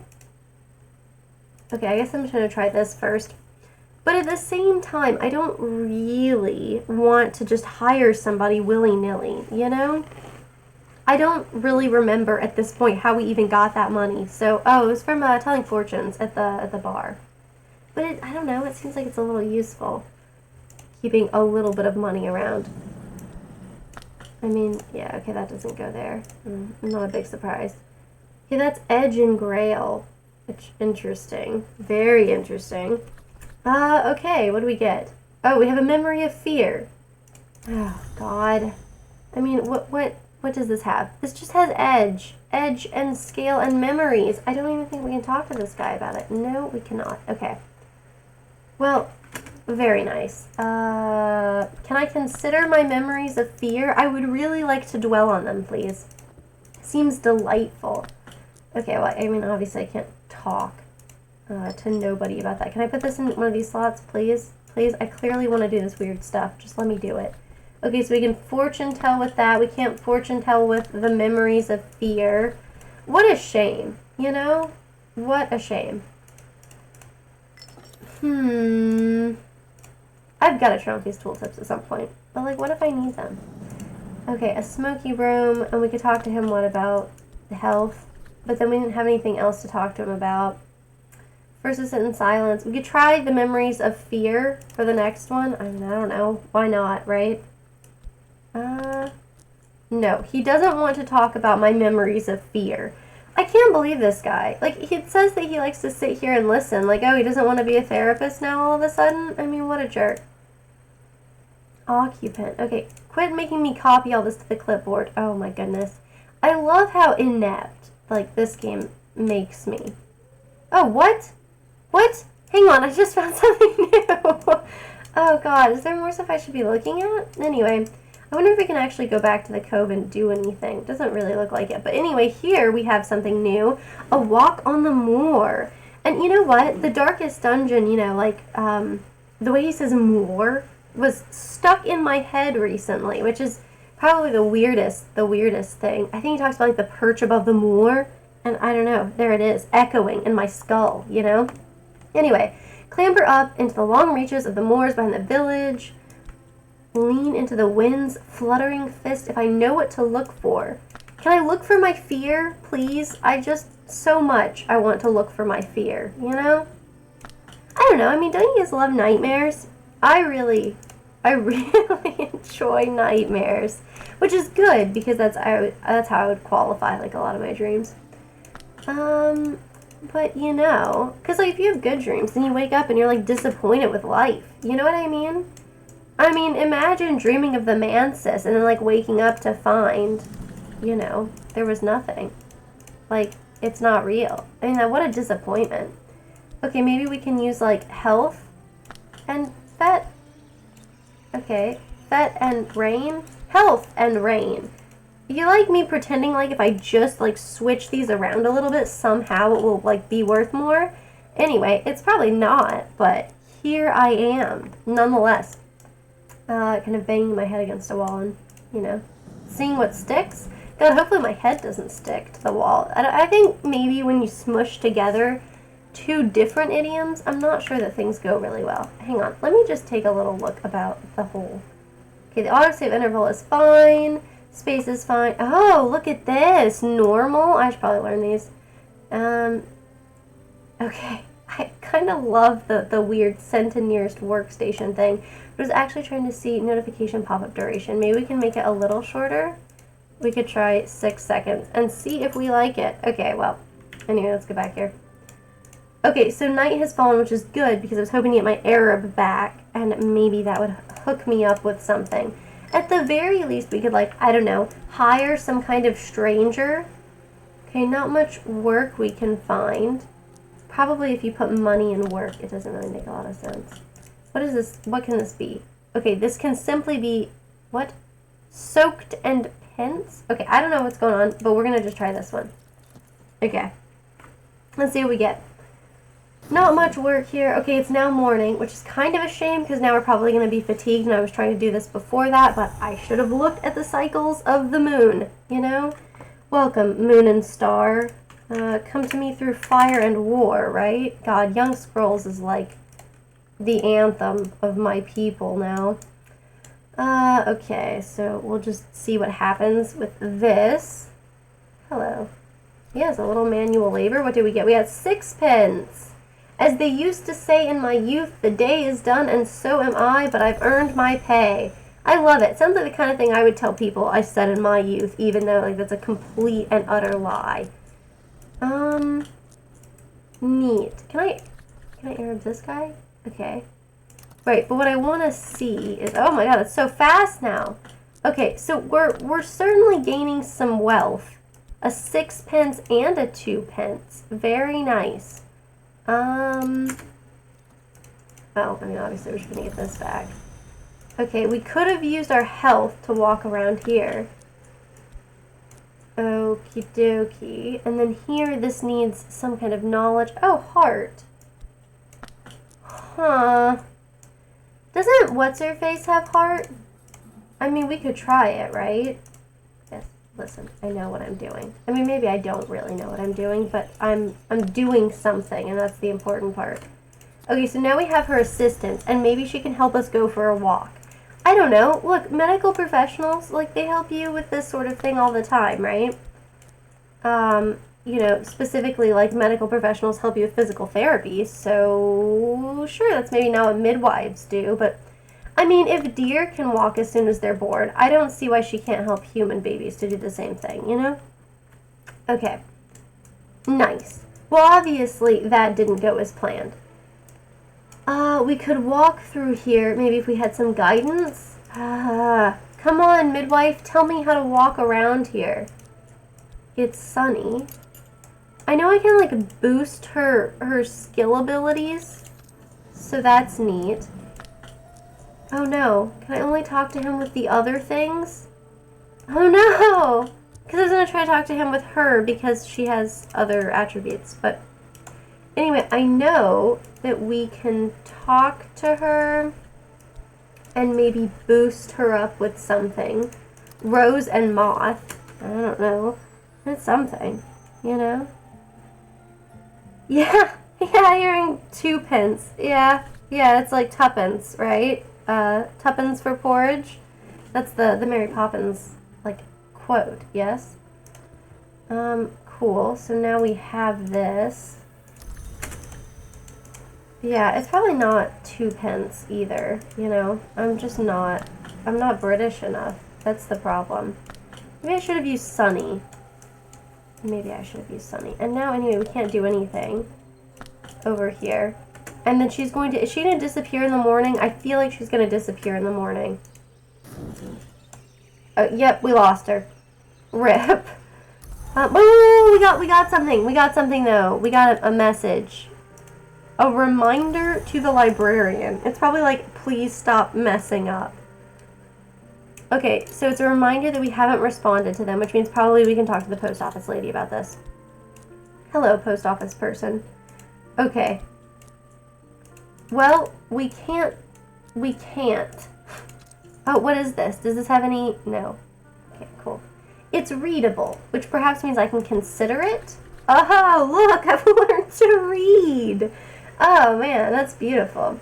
Okay, I guess I'm just going to try this first. But at the same time, I don't really want to just hire somebody willy-nilly, you know? I don't really remember at this point how we even got that money. So, oh, it was from telling fortunes at the bar. But I don't know, it seems like it's a little useful. keeping a little bit of money around. I mean, yeah, okay, that doesn't go there. Not a big surprise. Okay, that's Edge and Grail. It's interesting. Very interesting. Okay, what do we get? Oh, we have a Memory of Fear. Oh, God. I mean, what does this have? This just has Edge. Edge and Scale and Memories. I don't even think we can talk to this guy about it. No, we cannot. Okay. Well, very nice. Can I consider my Memories of Fear? I would really like to dwell on them, please. Seems delightful. Okay, well, I mean, obviously I can't talk to nobody about that. Can I put this in one of these slots, please? Please, I clearly want to do this weird stuff. Just let me do it. Okay, so we can fortune tell with that. We can't fortune tell with the Memories of Fear. What a shame, you know? What a shame. I've got to try out these tooltips at some point. But, like, what if I need them? Okay, a smoky room, and we could talk to him, what about health? But then we didn't have anything else to talk to him about. First is sit in silence. We could try the Memories of Fear for the next one. I mean, I don't know. Why not, right? No. He doesn't want to talk about my Memories of Fear. I can't believe this guy. Like, he says that he likes to sit here and listen. Like, oh, he doesn't want to be a therapist now all of a sudden? I mean, what a jerk. Occupant. Okay, quit making me copy all this to the clipboard. Oh my goodness. I love how inept, like, this game makes me. Oh, what? What? Hang on, I just found something new. Oh god, is there more stuff I should be looking at? Anyway, I wonder if we can actually go back to the cove and do anything. Doesn't really look like it. But anyway, here we have something new. A walk on the moor. And you know what? The darkest dungeon, you know, like, the way he says moor was stuck in my head recently, which is probably the weirdest thing. I think he talks about, like, the perch above the moor. And I don't know, there it is, echoing in my skull, you know? Anyway, clamber up into the long reaches of the moors behind the village. Lean into the wind's fluttering fist if I know what to look for. Can I look for my fear, please? I want to look for my fear, you know? I don't know, I mean, don't you guys love nightmares? I really enjoy nightmares, which is good because that's how I would qualify, like, a lot of my dreams. But you know, because, like, if you have good dreams, then you wake up and you're, like, disappointed with life. You know what I mean? I mean, imagine dreaming of the mantis and then, like, waking up to find, you know, there was nothing. Like, it's not real. I mean, what a disappointment. Okay, maybe we can use, like, health and fet. Okay, fet and rain. Health and rain. You like me pretending like if I just, like, switch these around a little bit, somehow it will, like, be worth more? Anyway, it's probably not, but here I am, nonetheless. Kind of banging my head against a wall and, you know, seeing what sticks. God, hopefully my head doesn't stick to the wall. I think maybe when you smush together two different idioms, I'm not sure that things go really well. Hang on, let me just take a little look about the whole. Okay, the autosave interval is fine. Space is fine. Oh, look at this. Normal. I should probably learn these. Okay. I kind of love the weird Centennialist workstation thing. I was actually trying to see notification pop-up duration. Maybe we can make it a little shorter. We could try 6 seconds and see if we like it. Okay, well, anyway, let's go back here. Okay, so night has fallen, which is good because I was hoping to get my Arab back and maybe that would hook me up with something. At the very least, we could, like, I don't know, hire some kind of stranger. Okay, not much work we can find. Probably if you put money in work, it doesn't really make a lot of sense. What is this? What can this be? Okay, this can simply be, what? Soaked and pence? Okay, I don't know what's going on, but we're going to just try this one. Okay. Let's see what we get. Not much work here. Okay, it's now morning, which is kind of a shame because now we're probably going to be fatigued, and I was trying to do this before that, but I should have looked at the cycles of the moon, you know? Welcome, moon and star. Come to me through fire and war, right? God, Young Scrolls is like the anthem of my people now. Okay, so we'll just see what happens with this. Hello. Yes, a little manual labor. What did we get? We had 6 pence. As they used to say in my youth, the day is done and so am I, but I've earned my pay. I love it. Sounds like the kind of thing I would tell people I said in my youth, even though like that's a complete and utter lie. Neat. Can I Arab this guy? Okay. Right, but what I want to see is, oh my god, it's so fast now. Okay, so we're certainly gaining some wealth. A 6p and a 2p. Very nice. Oh, I mean, obviously we're just gonna get this back. Okay, we could have used our health to walk around here. Okie dokie. And then here, this needs some kind of knowledge. Oh, heart. Huh. Doesn't What's-Her-Face have heart? I mean, we could try it, right? Yes, listen, I know what I'm doing. I mean, maybe I don't really know what I'm doing, but I'm doing something, and that's the important part. Okay, so now we have her assistance, and maybe she can help us go for a walk. I don't know. Look, medical professionals, like, they help you with this sort of thing all the time, right? You know, specifically, like, medical professionals help you with physical therapy, so sure, that's maybe not what midwives do, but I mean, if deer can walk as soon as they're born, I don't see why she can't help human babies to do the same thing, you know? Okay. Nice. Well, obviously, that didn't go as planned. We could walk through here, maybe if we had some guidance. Come on, midwife, tell me how to walk around here. It's sunny. I know I can, like, boost her skill abilities, so that's neat. Oh no, can I only talk to him with the other things? Oh no! Because I was going to try to talk to him with her because she has other attributes, but anyway, I know that we can talk to her and maybe boost her up with something. Rose and moth. I don't know. It's something, you know? Yeah, you're in 2p. Yeah, it's like tuppence, right? Tuppence for porridge. That's the Mary Poppins, like, quote, yes? Cool. So now we have this. Yeah, it's probably not 2p either, you know? I'm not British enough. That's the problem. Maybe I should have used Sunny. And now, anyway, we can't do anything over here. And then is she going to disappear in the morning? I feel like she's going to disappear in the morning. Oh, yep, we lost her. Rip. Oh, we got something. We got something, though. We got a message. A reminder to the librarian. It's probably like, please stop messing up. Okay, so it's a reminder that we haven't responded to them, which means probably we can talk to the post office lady about this. Hello, post office person. Okay. Well, we can't. Oh, what is this? Does this have any? No. Okay, cool. It's readable, which perhaps means I can consider it. Oh, look, I've learned to read. Oh, man, that's beautiful.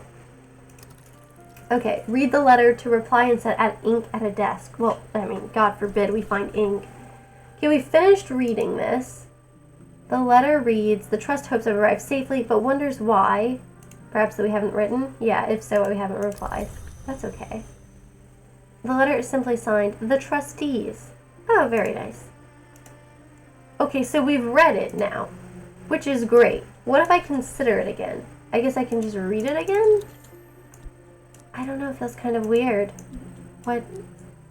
Okay, read the letter to reply and set add ink at a desk. Well, I mean, God forbid we find ink. Okay, we finished reading this. The letter reads, the trust hopes I've arrived safely, but wonders why. Perhaps that we haven't written? Yeah, if so, we haven't replied. That's okay. The letter is simply signed, the trustees. Oh, very nice. Okay, so we've read it now, which is great. What if I consider it again? I guess I can just read it again? I don't know, it feels kind of weird.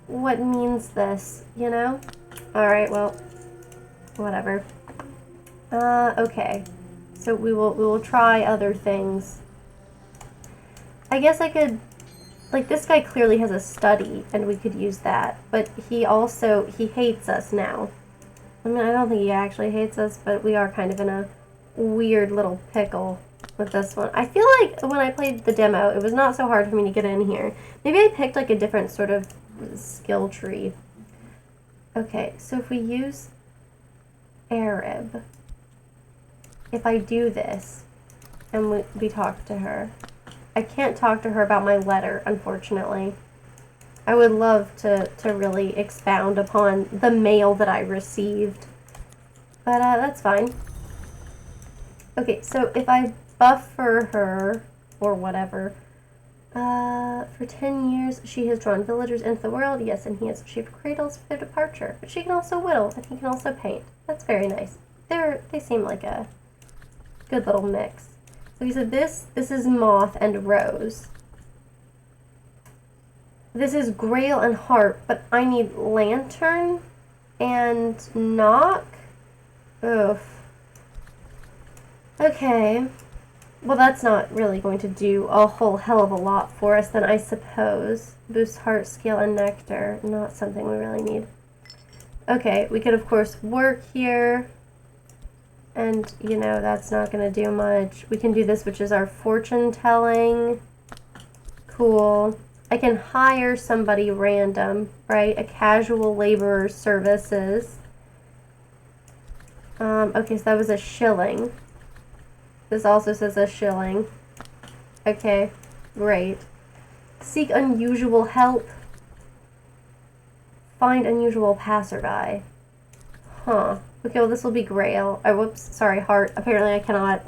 What means this, you know? Alright, well, whatever. Okay. So we will try other things. I guess I could, like, this guy clearly has a study, and we could use that. But he hates us now. I mean, I don't think he actually hates us, but we are kind of in a weird little pickle with this one. I feel like when I played the demo, it was not so hard for me to get in here. Maybe I picked, like, a different sort of skill tree. Okay, so if we use Arab, if I do this, and we talk to her, I can't talk to her about my letter, unfortunately. I would love to really expound upon the mail that I received. But that's fine. Okay, so if I buffer her, or whatever. For 10 years, she has drawn villagers into the world. Yes, and he has shaped cradles for their departure. But she can also whittle, and he can also paint. That's very nice. They seem like a good little mix. So he said this is Moth and Rose. This is Grail and Harp, but I need Lantern and Knock. Oof. Okay. Well, that's not really going to do a whole hell of a lot for us then, I suppose. Boost Heart, Scale, and Nectar. Not something we really need. Okay, we could, of course, work here. And, you know, that's not going to do much. We can do this, which is our fortune telling. Cool. I can hire somebody random, right? A casual laborer services. Okay, so that was a shilling. This also says a shilling. Okay, great. Seek unusual help. Find unusual passerby. Huh. Okay, well this will be Grail. Oh, whoops, sorry, Heart. Apparently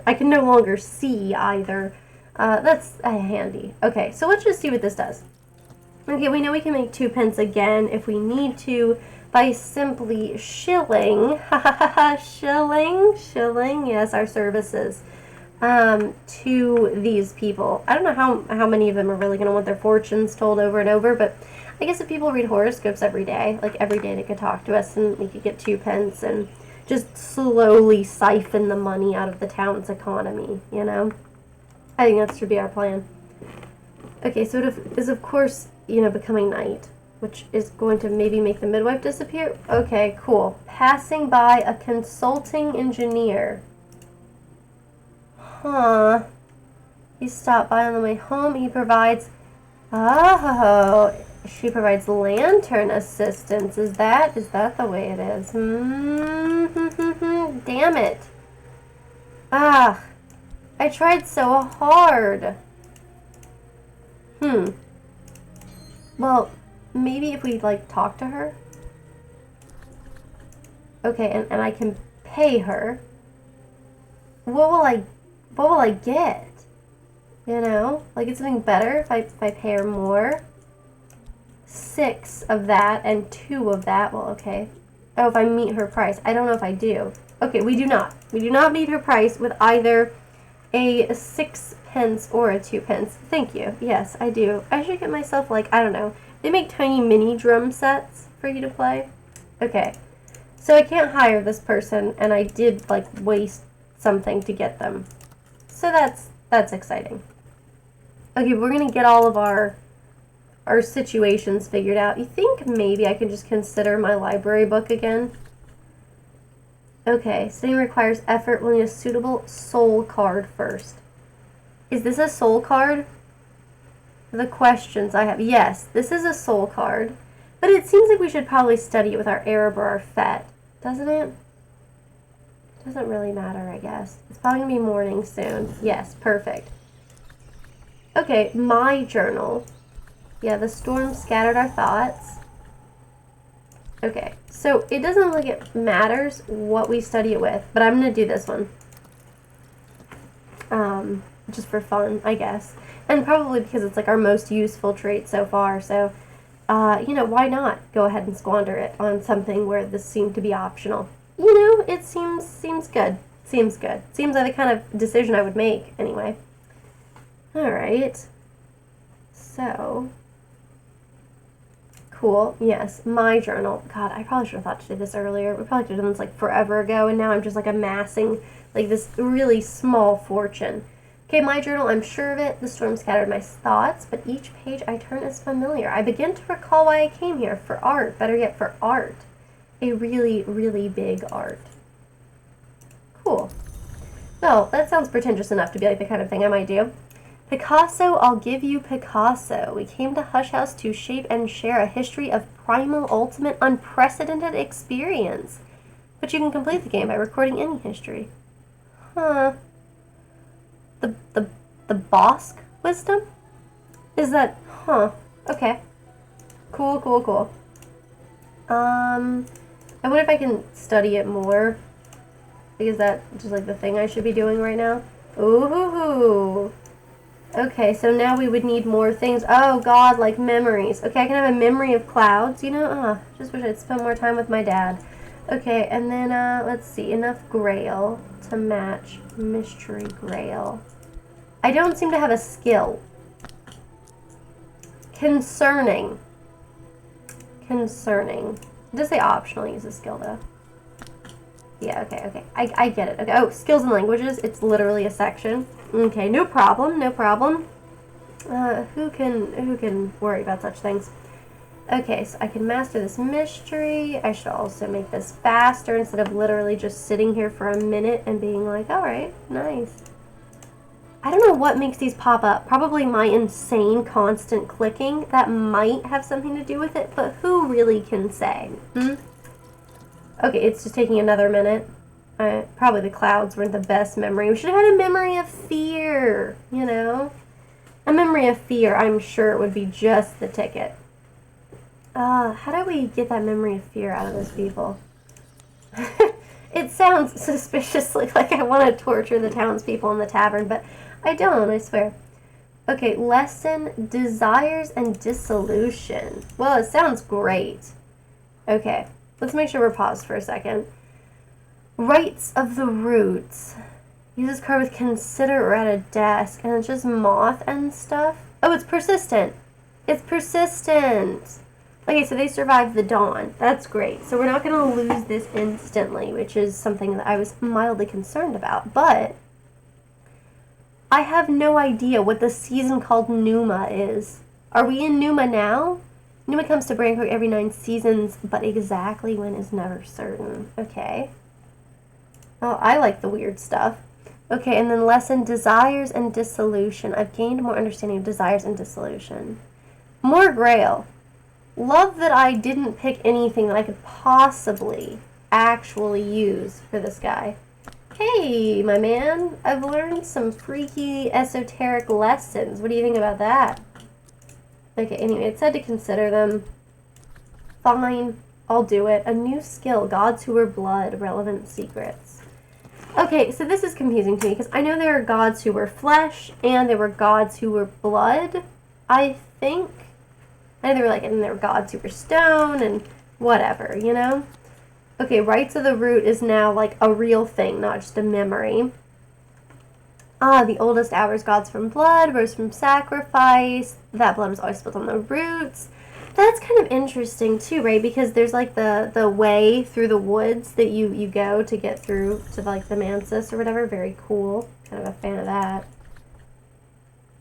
I can no longer see either. That's handy. Okay, so let's just see what this does. Okay, we know we can make 2 pence again if we need to by simply shilling, shilling, yes, our services, to these people. I don't know how many of them are really going to want their fortunes told over and over, but I guess if people read horoscopes every day, like every day they could talk to us and we could get 2 pence and just slowly siphon the money out of the town's economy, you know? I think that should be our plan. Okay, so it is, of course, you know, becoming night, which is going to maybe make the midwife disappear. Okay, cool. Passing by a consulting engineer. Huh. He stopped by on the way home. He provides... Oh, she provides lantern assistance. Is that the way it is? Damn it. Ah, I tried so hard. Well, maybe if we, like, talk to her. Okay, and I can pay her. What will I get? You know? Like, it's something better if I pay her more. 6 of that and 2 of that. Well, okay. Oh, if I meet her price. I don't know if I do. Okay, we do not. We do not meet her price with either a 6 pence or a 2 pence. Thank you. Yes, I do. I should get myself, like, I don't know. They make tiny mini drum sets for you to play. Okay. So I can't hire this person, and I did, like, waste something to get them. So that's exciting. Okay, we're gonna get all of our situations figured out. You think maybe I can just consider my library book again? Okay, studying requires effort. We'll need a suitable soul card first. Is this a soul card? The questions I have. Yes, this is a soul card. But it seems like we should probably study it with our Arab or our Fet. Doesn't it? Doesn't really matter, I guess. It's probably going to be morning soon. Yes, perfect. Okay, my journal. Yeah, the storm scattered our thoughts. Okay, so it doesn't look like it matters what we study it with, but I'm going to do this one. Just for fun, I guess. And probably because it's like our most useful trait so far, so, you know, why not go ahead and squander it on something where this seemed to be optional? You know, it seems good. Seems good. Seems like the kind of decision I would make, anyway. Alright. So... Cool. Yes, my journal. God, I probably should have thought to do this earlier. We probably could have done this like forever ago, and now I'm just like amassing like this really small fortune. Okay, my journal, I'm sure of it. The storm scattered my thoughts, but each page I turn is familiar. I begin to recall why I came here, for art. Better yet, for art. A really, really big art. Cool. Well, that sounds pretentious enough to be like the kind of thing I might do. Picasso, I'll give you Picasso. We came to Hush House to shape and share a history of primal, ultimate, unprecedented experience. But you can complete the game by recording any history. Huh. The Bosque wisdom? Is that, huh, okay. Cool, cool, cool. I wonder if I can study it more. Like, is that just like the thing I should be doing right now? Ooh. Okay, so now we would need more things. Oh God, like memories. Okay, I can have a memory of clouds, you know? Just wish I'd spent more time with my dad. Okay, and then, let's see, enough grail to match mystery grail. I don't seem to have a skill. Concerning. Concerning. It does say optional use a skill, though. Yeah, okay. I get it. Okay. Oh, skills and languages. It's literally a section. Okay, no problem, no problem. Who can worry about such things? Okay, so I can master this mystery. I should also make this faster instead of literally just sitting here for a minute and being like, alright, nice. I don't know what makes these pop up. Probably my insane constant clicking. That might have something to do with it, but who really can say? Okay, it's just taking another minute. Probably the clouds weren't the best memory. We should have had a memory of fear, you know? A memory of fear, I'm sure it would be just the ticket. How do we get that memory of fear out of those people? It sounds suspiciously like I want to torture the townspeople in the tavern, but I don't, I swear. Okay, lesson, desires and dissolution. Well, it sounds great. Okay, let's make sure we're paused for a second. Rights of the roots. Use this card with consider or at a desk, and it's just moth and stuff. Oh, it's persistent. It's persistent. Okay, so they survived the dawn. That's great. So we're not going to lose this instantly, which is something that I was mildly concerned about. But I have no idea what the season called Numa is. Are we in Numa now? Numa comes to Branko every 9 seasons, but exactly when is never certain. Okay. Oh, I like the weird stuff. Okay, and then lesson, desires and dissolution. I've gained more understanding of desires and dissolution. More grail. Love that I didn't pick anything that I could possibly actually use for this guy. Hey, my man, I've learned some freaky esoteric lessons. What do you think about that? Okay, anyway, it said to consider them. Fine, I'll do it. A new skill, gods who were blood, relevant secrets. Okay, so this is confusing to me because I know there are gods who were flesh and there were gods who were blood, I think. And they were like, and there were gods who were stone and whatever, you know? Okay, rights of the root is now like a real thing, not just a memory. The oldest hours gods from blood, rose from sacrifice. That blood was always spilled on the roots. That's kind of interesting too, right? Because there's like the way through the woods that you go to get through to like the mansis or whatever. Very cool. Kind of a fan of that.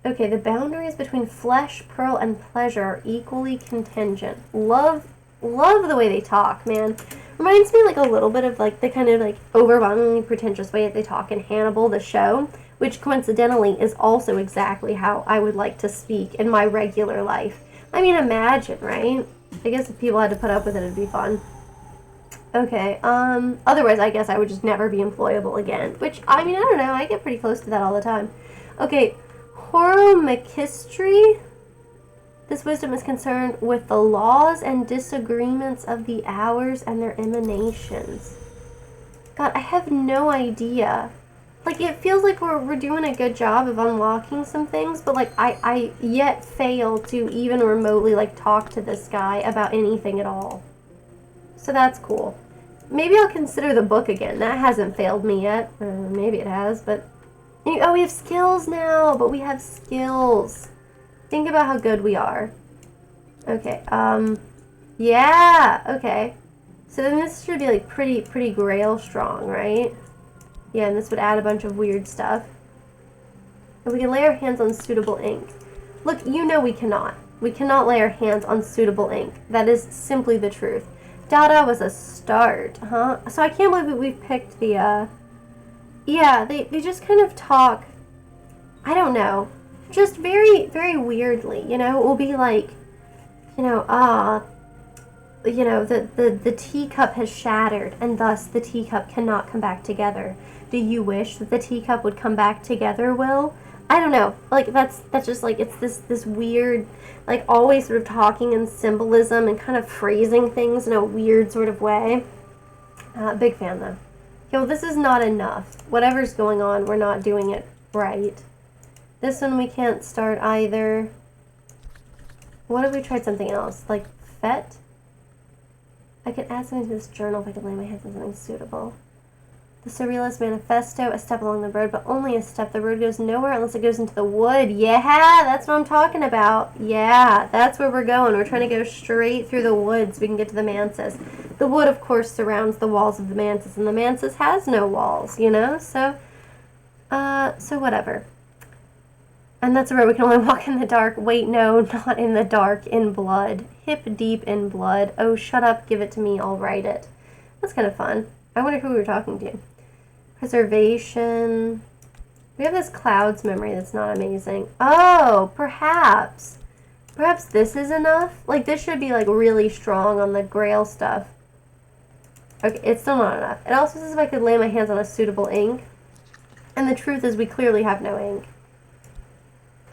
Okay, the boundaries between flesh, pearl, and pleasure are equally contingent. Love the way they talk, man. Reminds me like a little bit of like the kind of like overwhelmingly pretentious way that they talk in Hannibal, the show, which coincidentally is also exactly how I would like to speak in my regular life. I mean, imagine, right? I guess if people had to put up with it, it'd be fun. Okay, otherwise I guess I would just never be employable again, which, I mean, I don't know, I get pretty close to that all the time. Okay, Horomachistry. This wisdom is concerned with the laws and disagreements of the hours and their emanations. God, I have no idea. Like, it feels like we're doing a good job of unlocking some things, but, like, I yet fail to even remotely, like, talk to this guy about anything at all. So that's cool. Maybe I'll consider the book again. That hasn't failed me yet. Maybe it has, but... Oh, we have skills now, but we have skills. Think about how good we are. Okay, yeah, okay. So then this should be, like, pretty grail strong, right? Yeah, and this would add a bunch of weird stuff. And we can lay our hands on suitable ink. Look, you know we cannot. We cannot lay our hands on suitable ink. That is simply the truth. Dada was a start, huh? So I can't believe that we've picked the, yeah, they just kind of talk, I don't know, just very, very weirdly, you know? It will be like, you know, the teacup has shattered, and thus the teacup cannot come back together. Do you wish that the teacup would come back together, Will? I don't know. Like, that's just, like, it's this weird, like, always sort of talking in symbolism and kind of phrasing things in a weird sort of way. Big fan, though. Okay, well, this is not enough. Whatever's going on, we're not doing it right. This one we can't start either. What if we tried something else? Like fet? I could add something to this journal if I could lay my hands on something suitable. The Surrealist Manifesto, a step along the road, but only a step. The road goes nowhere unless it goes into the wood. Yeah, that's what I'm talking about. Yeah, that's where we're going. We're trying to go straight through the woods so we can get to the mantis. The wood, of course, surrounds the walls of the mantis, and the mantis has no walls, you know? So whatever. And that's where we can only walk in the dark. Wait, no, not in the dark, in blood. Hip deep in blood. Oh, shut up, give it to me, I'll write it. That's kind of fun. I wonder who we were talking to. Preservation. We have this clouds memory that's not amazing. Oh, perhaps. Perhaps this is enough? Like, this should be, like, really strong on the grail stuff. Okay, it's still not enough. It also says if I could lay my hands on a suitable ink. And the truth is we clearly have no ink.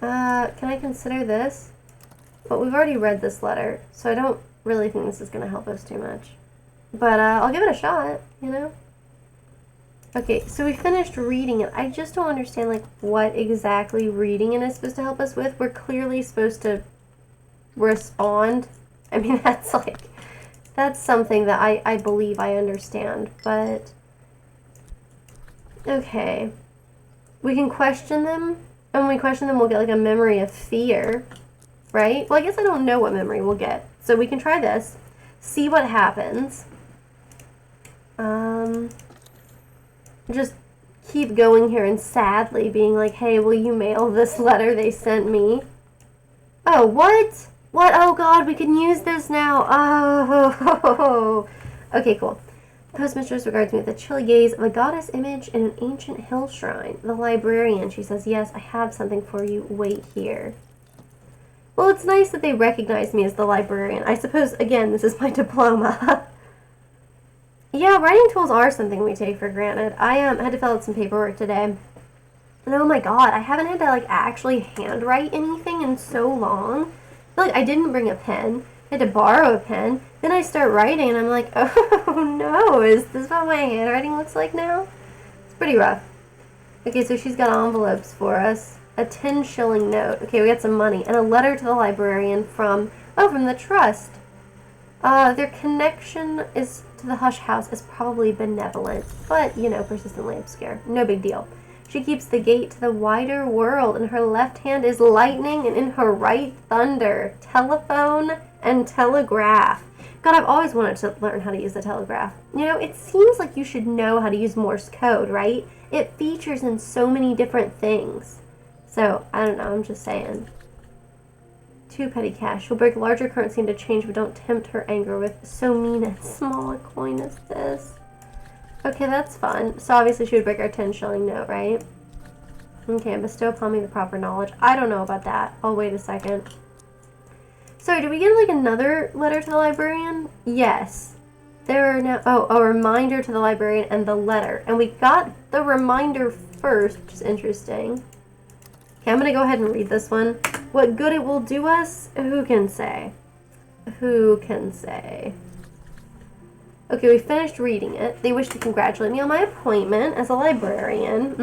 Can I consider this? But we've already read this letter, so I don't really think this is going to help us too much. But I'll give it a shot, you know? Okay, so we finished reading it. I just don't understand, like, what exactly reading it is supposed to help us with. We're clearly supposed to respond. I mean, that's something that I believe I understand, but... Okay. We can question them, and when we question them, we'll get, like, a memory of fear, right? Well, I guess I don't know what memory we'll get. So we can try this, see what happens. Just keep going here and sadly being like, hey, will you mail this letter they sent me? Oh, what? What? Oh, God, we can use this now. Oh, okay, cool. The postmistress regards me with the chilly gaze of a goddess image in an ancient hill shrine. The librarian, she says, yes, I have something for you. Wait here. Well, it's nice that they recognize me as the librarian. I suppose, again, this is my diploma. Yeah, writing tools are something we take for granted. I had to fill out some paperwork today. And oh my god, I haven't had to, like, actually handwrite anything in so long. Like, I didn't bring a pen. I had to borrow a pen. Then I start writing and I'm like, oh no, is this what my handwriting looks like now? It's pretty rough. Okay, so she's got envelopes for us. A 10-shilling note. Okay, we got some money. And a letter to the librarian from the trust. Their connection is to the Hush House is probably benevolent, but, you know, persistently obscure. No big deal. She keeps the gate to the wider world. In her left hand is lightning, and in her right, thunder. Telephone and telegraph. God, I've always wanted to learn how to use the telegraph. You know, it seems like you should know how to use Morse code, right? It features in so many different things. So, I don't know, I'm just saying. 2 petty cash. She'll break larger currency into change, but don't tempt her anger with so mean and small a coin as this. Okay, that's fun. So obviously she would break our 10-shilling note, right? Okay, bestow upon me the proper knowledge. I don't know about that. I'll wait a second. Sorry, did we get, like, another letter to the librarian? Yes. There are now... Oh, a reminder to the librarian and the letter. And we got the reminder first, which is interesting. Okay, I'm going to go ahead and read this one. What good it will do us? Who can say? Who can say? Okay, we finished reading it. They wish to congratulate me on my appointment as a librarian.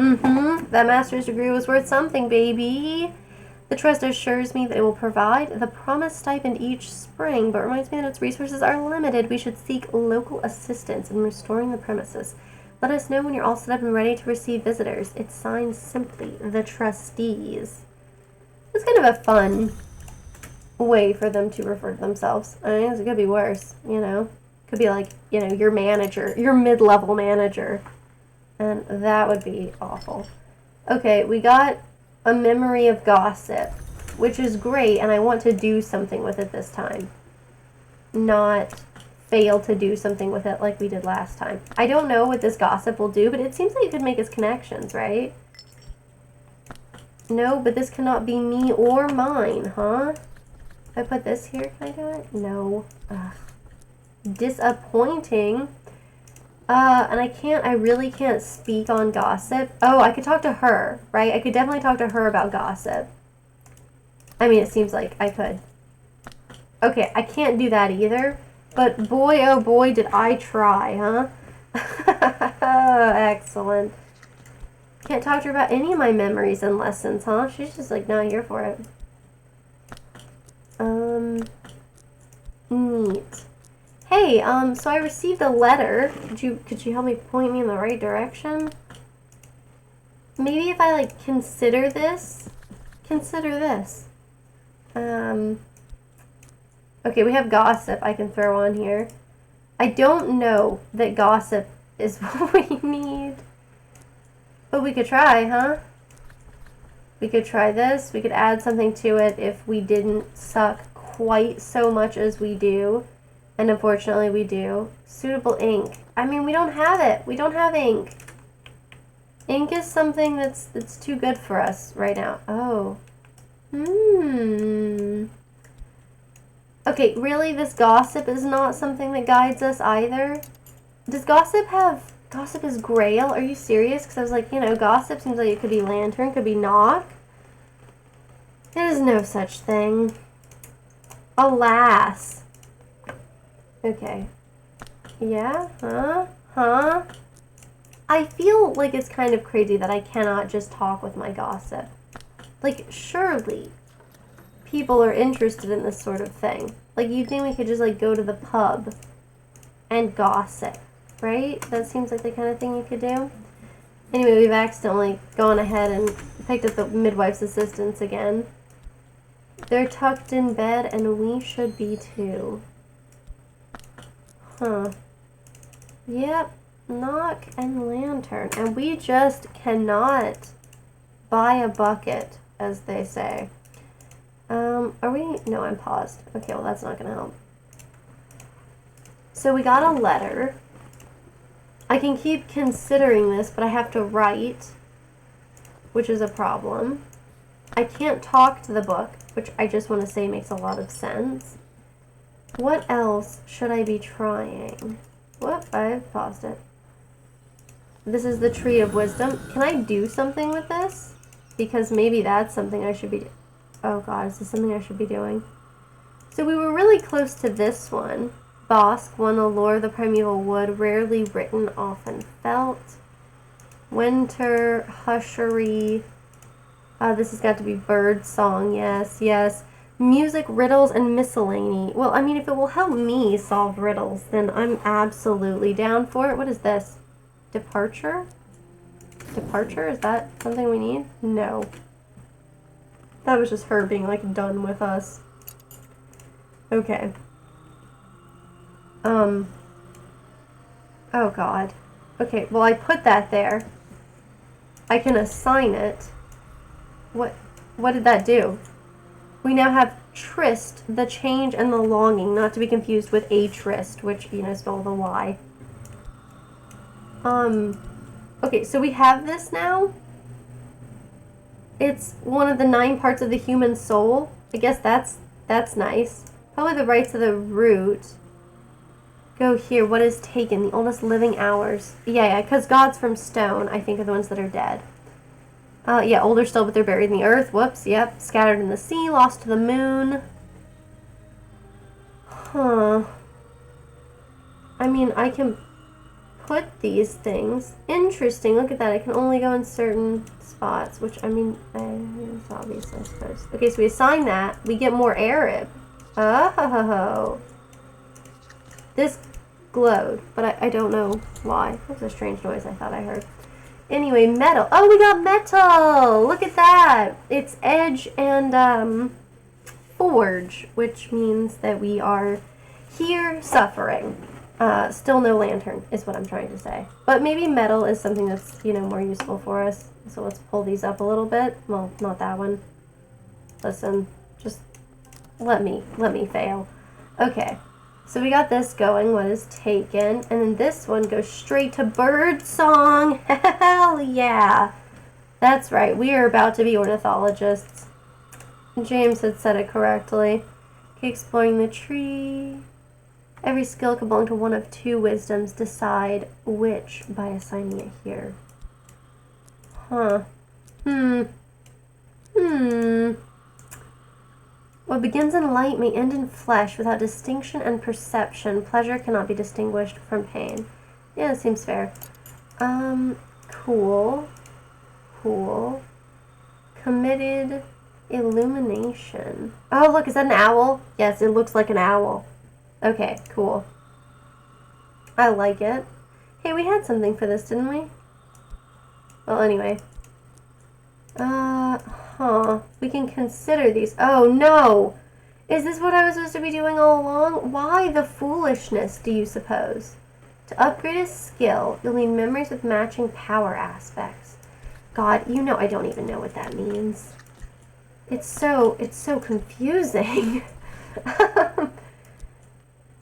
That master's degree was worth something, baby. The trust assures me that it will provide the promised stipend each spring, but reminds me that its resources are limited. We should seek local assistance in restoring the premises. Let us know when you're all set up and ready to receive visitors. It's signed simply, the trustees. It's kind of a fun way for them to refer to themselves. I mean, it could be worse, you know. Could be like, you know, your manager, your mid-level manager. And that would be awful. Okay, we got a memory of gossip, which is great, and I want to do something with it this time. Not fail to do something with it like we did last time. I don't know what this gossip will do, but it seems like it could make us connections, right? No, but this cannot be me or mine, huh? If I put this here, can I do it? No. Ugh. Disappointing. And I really can't speak on gossip. Oh, I could talk to her, right? I could definitely talk to her about gossip. I mean, it seems like I could. Okay, I can't do that either. But boy, oh boy, did I try, huh? Excellent. Can't talk to her about any of my memories and lessons, huh? She's just like not here for it. Neat. Hey, so I received a letter. Could you help me point me in the right direction? Maybe if I like consider this. Okay, we have gossip I can throw on here. I don't know that gossip is what we need. But we could try, huh? We could try this. We could add something to it if we didn't suck quite so much as we do. And unfortunately we do. Suitable ink. I mean, we don't have it. We don't have ink. Ink is something that's too good for us right now. Oh. Okay, really? This gossip is not something that guides us either? Does gossip have... Gossip is Grail? Are you serious? Because I was like, you know, gossip seems like it could be lantern, could be knock. There is no such thing. Alas. Okay. Yeah? Huh? I feel like it's kind of crazy that I cannot just talk with my gossip. Like, surely people are interested in this sort of thing. Like, you'd think we could just, like, go to the pub and gossip, right? That seems like the kind of thing you could do. Anyway, we've accidentally gone ahead and picked up the midwife's assistants again. They're tucked in bed, and we should be too. Huh. Yep. Knock and lantern. And we just cannot buy a bucket, as they say. Are we? No, I'm paused. Okay, well, that's not going to help. So we got a letter. I can keep considering this, but I have to write, which is a problem. I can't talk to the book, which I just want to say makes a lot of sense. What else should I be trying? Whoop, I've paused it. This is the Tree of Wisdom. Can I do something with this? Because maybe that's something I should be... Oh god, is this something I should be doing? So we were really close to this one. Bosk, one allure, the primeval wood, rarely written, often felt. Winter, hushery. This has got to be bird song, yes. Music, riddles, and miscellany. Well, I mean, if it will help me solve riddles, then I'm absolutely down for it. What is this? Departure? Departure? Is that something we need? No. That was just her being, like, done with us. Okay. Oh, God. Okay, well, I put that there. I can assign it. What did that do? We now have tryst, the change and the longing, not to be confused with a tryst, which, you know, spelled with a Y. Okay, so we have this now. It's one of the 9 parts of the human soul. I guess that's nice. Probably the rights of the root. Go here. What is taken? The oldest living hours. Yeah, because gods from stone, I think, are the ones that are dead. Yeah, older still, but they're buried in the earth. Whoops, yep. Scattered in the sea, lost to the moon. Huh. I mean, I can put these things. Interesting, look at that. I can only go in certain spots, which, I mean, it's obvious, I suppose. Okay, so we assign that. We get more Arab. Oh. This glowed, but I don't know why. That was a strange noise I thought I heard. Anyway, metal. Oh, we got metal! Look at that! It's edge and, forge, which means that we are here suffering. Still no lantern, is what I'm trying to say. But maybe metal is something that's, you know, more useful for us. So let's pull these up a little bit. Well, not that one. Listen, just let me fail. Okay. So we got this going, what is taken, and then this one goes straight to bird song. Hell yeah. That's right, we are about to be ornithologists. James had said it correctly. Okay, exploring the tree. Every skill can belong to one of 2 wisdoms. Decide which by assigning it here. Huh. What begins in light may end in flesh without distinction and perception. Pleasure cannot be distinguished from pain. Yeah, that seems fair. Cool. cool. Committed illumination. Oh, look, is that an owl? Yes, it looks like an owl. Okay, cool. I like it. Hey, we had something for this, didn't we? Well, anyway. We can consider these. Oh, no! Is this what I was supposed to be doing all along? Why the foolishness, do you suppose? To upgrade a skill, you'll need memories with matching power aspects. God, you know I don't even know what that means. It's so confusing.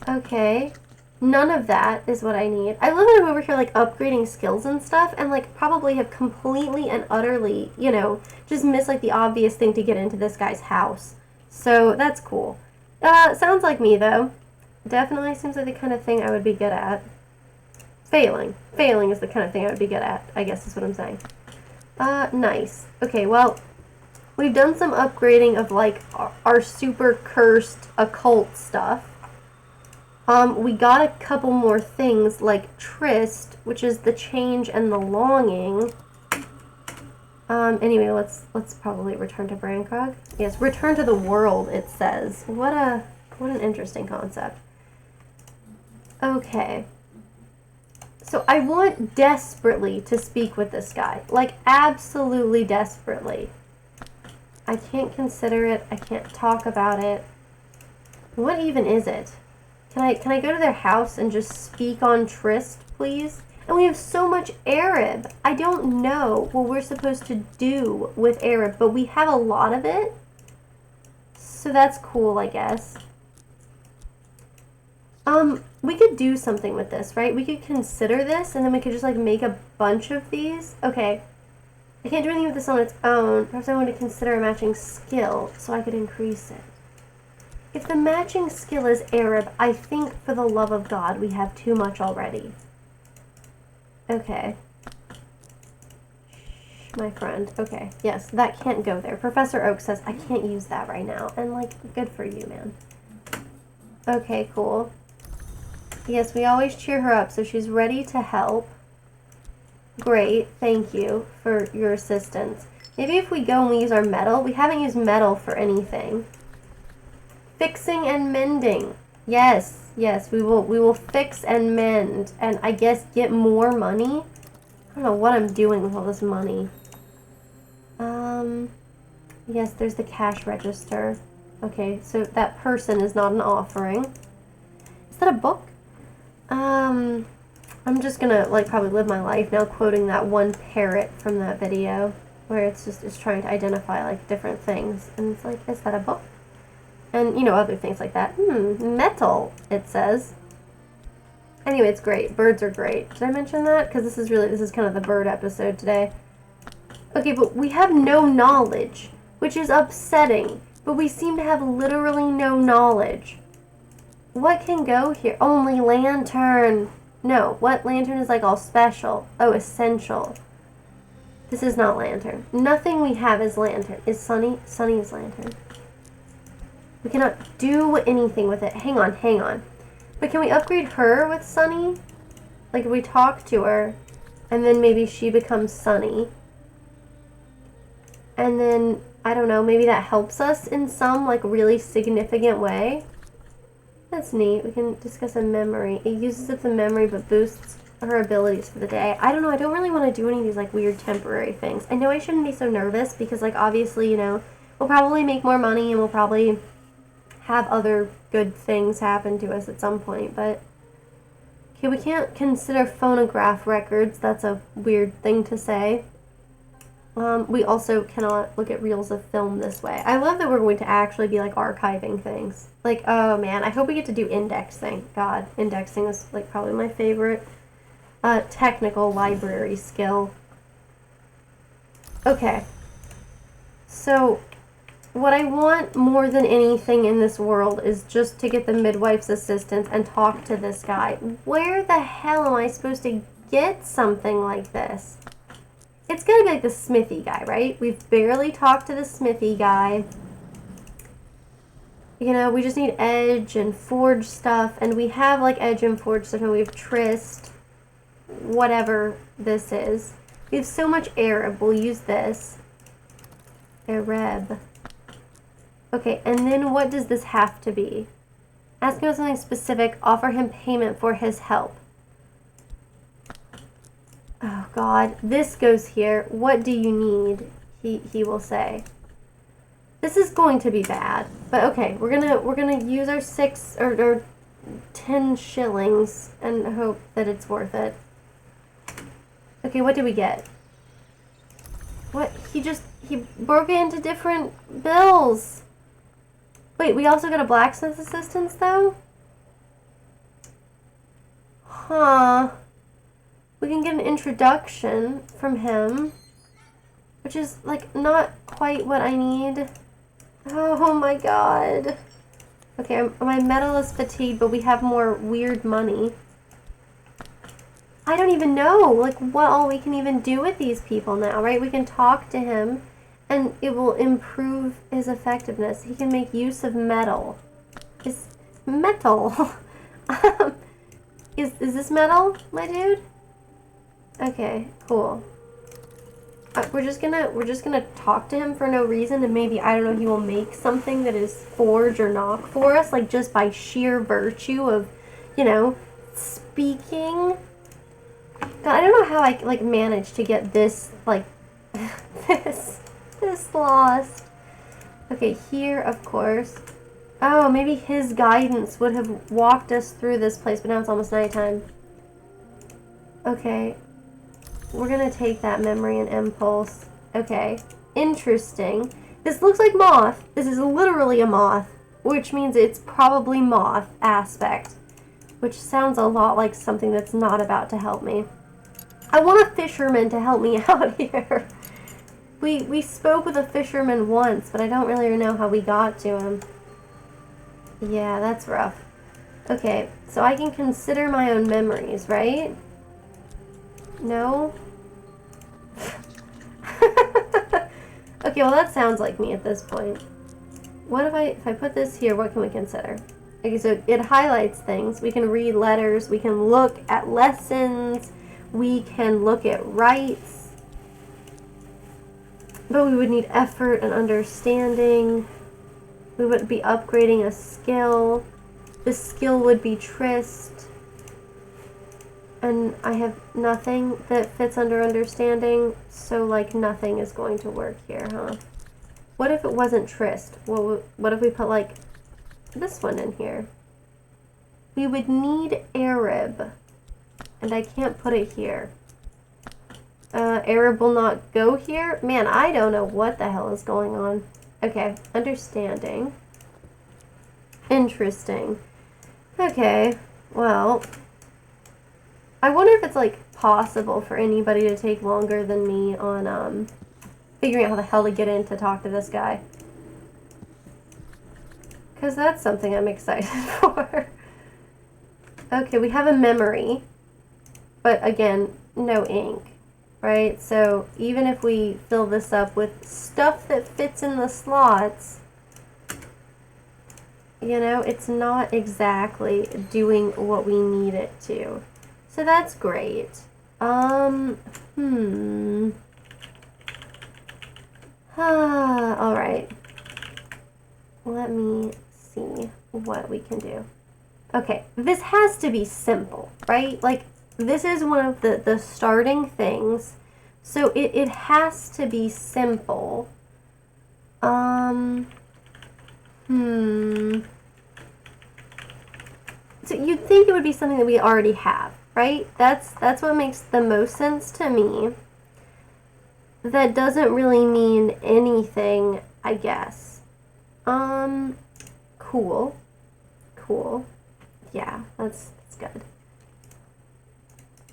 Okay. None of that is what I need. I love that I'm over here, like, upgrading skills and stuff, and, like, probably have completely and utterly, you know, just missed, like, the obvious thing to get into this guy's house. So, that's cool. Sounds like me, though. Definitely seems like the kind of thing I would be good at. Failing. Failing is the kind of thing I would be good at, I guess is what I'm saying. Nice. Okay, well, we've done some upgrading of, like, our super cursed occult stuff. We got a couple more things like Tryst, which is the change and the longing. Anyway, let's probably return to Brancog. Yes, return to the world, it says. What an interesting concept. Okay. So I want desperately to speak with this guy. Like, absolutely desperately. I can't consider it. I can't talk about it. What even is it? Can I go to their house and just speak on Tryst, please? And we have so much Arab. I don't know what we're supposed to do with Arab, but we have a lot of it. So that's cool, I guess. We could do something with this, right? We could consider this, and then we could just, like, make a bunch of these. Okay. I can't do anything with this on its own. Perhaps I want to consider a matching skill so I could increase it. If the matching skill is Arab, I think, for the love of God, we have too much already. Okay. Shh, my friend. Okay. Yes, that can't go there. Professor Oak says I can't use that right now. And, like, good for you, man. Okay, cool. Yes, we always cheer her up, so she's ready to help. Great. Thank you for your assistance. Maybe if we go and we use our metal. We haven't used metal for anything. Fixing and mending. Yes, yes, we will fix and mend, and I guess get more money. I don't know what I'm doing with all this money. Yes, there's the cash register. Okay, so that person is not an offering. Is that a book? I'm just gonna, like, probably live my life now quoting that one parrot from that video where it's trying to identify, like, different things, and it's like, is that a book? And, you know, other things like that. Metal, it says. Anyway, it's great. Birds are great. Did I mention that? Because this is kind of the bird episode today. Okay, but we have no knowledge, which is upsetting. But we seem to have literally no knowledge. What can go here? Only lantern. No, what lantern is, like, all special? Oh, essential. This is not lantern. Nothing we have is lantern. Is Sunny? Sunny is lantern. We cannot do anything with it. Hang on, hang on. But can we upgrade her with Sunny? Like, if we talk to her, and then maybe she becomes Sunny. And then, I don't know, maybe that helps us in some, like, really significant way. That's neat. We can discuss a memory. It uses up the memory, but boosts her abilities for the day. I don't know. I don't really want to do any of these, like, weird temporary things. I know I shouldn't be so nervous, because, like, obviously, you know, we'll probably make more money, and we'll probably have other good things happen to us at some point, but okay, we can't consider phonograph records. That's a weird thing to say. We also cannot look at reels of film this way. I love that we're going to actually be, like, archiving things. Like, oh man, I hope we get to do indexing. God, indexing is, like, probably my favorite technical library skill. Okay, so what I want more than anything in this world is just to get the midwife's assistance and talk to this guy. Where the hell am I supposed to get something like this? It's gotta be like the smithy guy, right? We've barely talked to the smithy guy. You know, we just need edge and forge stuff, and we have, like, edge and forge stuff, and we have Tryst, whatever this is. We have so much Arab. We'll use this. Arab. Okay, and then what does this have to be? Ask him something specific. Offer him payment for his help. Oh God, this goes here. What do you need? He will say. This is going to be bad, but okay. We're gonna use our 6 or 10 shillings and hope that it's worth it. Okay, what did we get? What? He broke it into different bills. Wait, we also got a blacksmith assistance though? Huh. We can get an introduction from him, which is like not quite what I need. Oh my God. Okay, my metal is fatigued, but we have more weird money. I don't even know, like, what all we can even do with these people now, right? We can talk to him, and it will improve his effectiveness. He can make use of metal. Is metal? Is this metal, my dude? Okay, cool. We're just gonna talk to him for no reason, and maybe, I don't know, he will make something that is forge or knock for us, like just by sheer virtue of, you know, speaking. God, I don't know how I like managed to get this like this lost. Okay, here of course. Oh, maybe his guidance would have walked us through this place, but now it's almost nighttime. Okay. We're gonna take that memory and impulse. Okay. Interesting. This looks like moth. This is literally a moth, which means it's probably moth aspect, which sounds a lot like something that's not about to help me. I want a fisherman to help me out here. We spoke with a fisherman once, but I don't really know how we got to him. Yeah, that's rough. Okay, so I can consider my own memories, right? No? Okay, well that sounds like me at this point. What if I put this here, what can we consider? Okay, so it highlights things. We can read letters, we can look at lessons, we can look at rights. But we would need effort and understanding. We would be upgrading a skill. The skill would be tryst. And I have nothing that fits under understanding, so like nothing is going to work here, huh? What if it wasn't tryst? What if we put like this one in here? We would need Arab, and I can't put it here. Arab will not go here? Man, I don't know what the hell is going on. Okay, understanding. Interesting. Okay, well, I wonder if it's like possible for anybody to take longer than me on figuring out how the hell to get in to talk to this guy. Because that's something I'm excited for. Okay, we have a memory, but again, no ink, right? So even if we fill this up with stuff that fits in the slots, you know, it's not exactly doing what we need it to. So that's great. All right. Let me see what we can do. Okay, this has to be simple, right? Like, this is one of the starting things. So it has to be simple. So you'd think it would be something that we already have, right? That's what makes the most sense to me. That doesn't really mean anything, I guess. Cool. Cool. Yeah, that's good.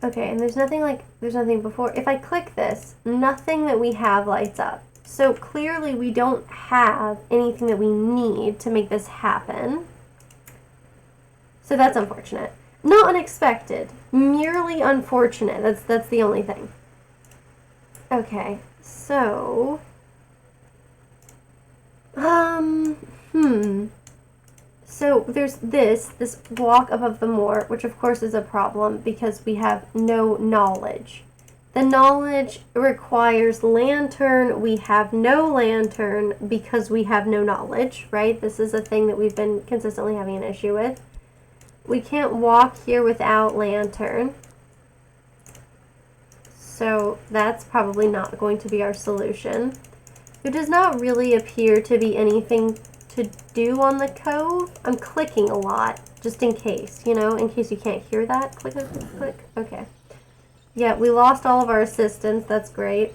Okay, and there's nothing before. If I click this, nothing that we have lights up. So clearly we don't have anything that we need to make this happen. So that's unfortunate. Not unexpected, merely unfortunate. That's the only thing. Okay, so so there's this walk above the moor, which of course is a problem because we have no knowledge The knowledge requires lantern. We have no lantern because we have no knowledge, right? This is a thing that we've been consistently having an issue with. We can't walk here without lantern. So that's probably not going to be our solution. There does not really appear to be anything to do on the cove. I'm clicking a lot, just in case, you know, in case you can't hear that. Click, click, click, click. Okay. Yeah, we lost all of our assistants. That's great.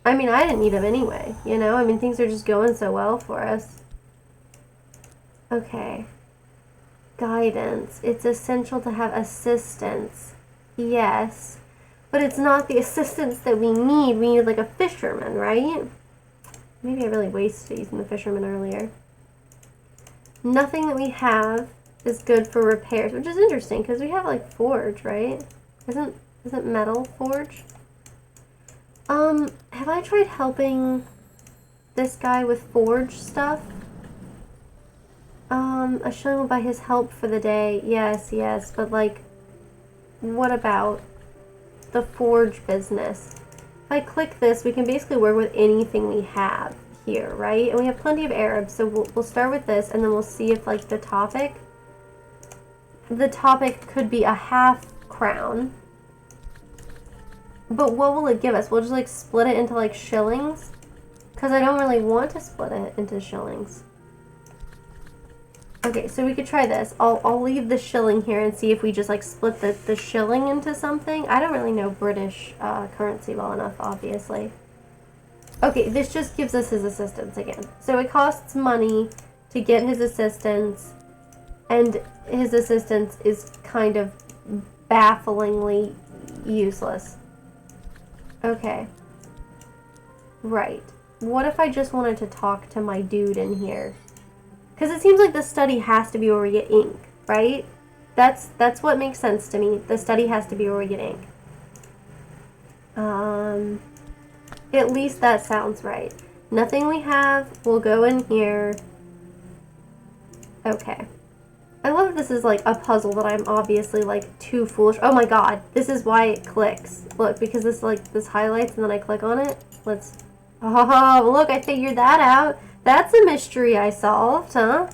I mean, I didn't need them anyway, you know? I mean, things are just going so well for us. Okay. Guidance. It's essential to have assistance. Yes. But it's not the assistance that we need. We need, like, a fisherman, right? Maybe I really wasted using the fisherman earlier. Nothing that we have is good for repairs, which is interesting, because we have, like, forge, right? Isn't metal forge? Have I tried helping this guy with forge stuff? A shilling will buy his help for the day. Yes, yes, but like, what about the forge business? If I click this, we can basically work with anything we have here, right? And we have plenty of Arabs, so we'll start with this, and then we'll see if like the topic could be a half crown. But what will it give us? We'll just like split it into like shillings? Because I don't really want to split it into shillings. Okay, so we could try this. I'll leave the shilling here and see if we just like split the shilling into something. I don't really know British currency well enough, obviously. Okay, this just gives us his assistance again. So it costs money to get his assistance, and his assistance is kind of bafflingly useless. Okay. Right. What if I just wanted to talk to my dude in here? Because it seems like the study has to be where we get ink, right? That's what makes sense to me. The study has to be where we get ink. At least that sounds right. Nothing we have will go in here. Okay. I love this is like a puzzle that I'm obviously like too foolish. Oh my god, this is why it clicks. Look, because this highlights and then I click on it. Oh, look, I figured that out. That's a mystery I solved, huh?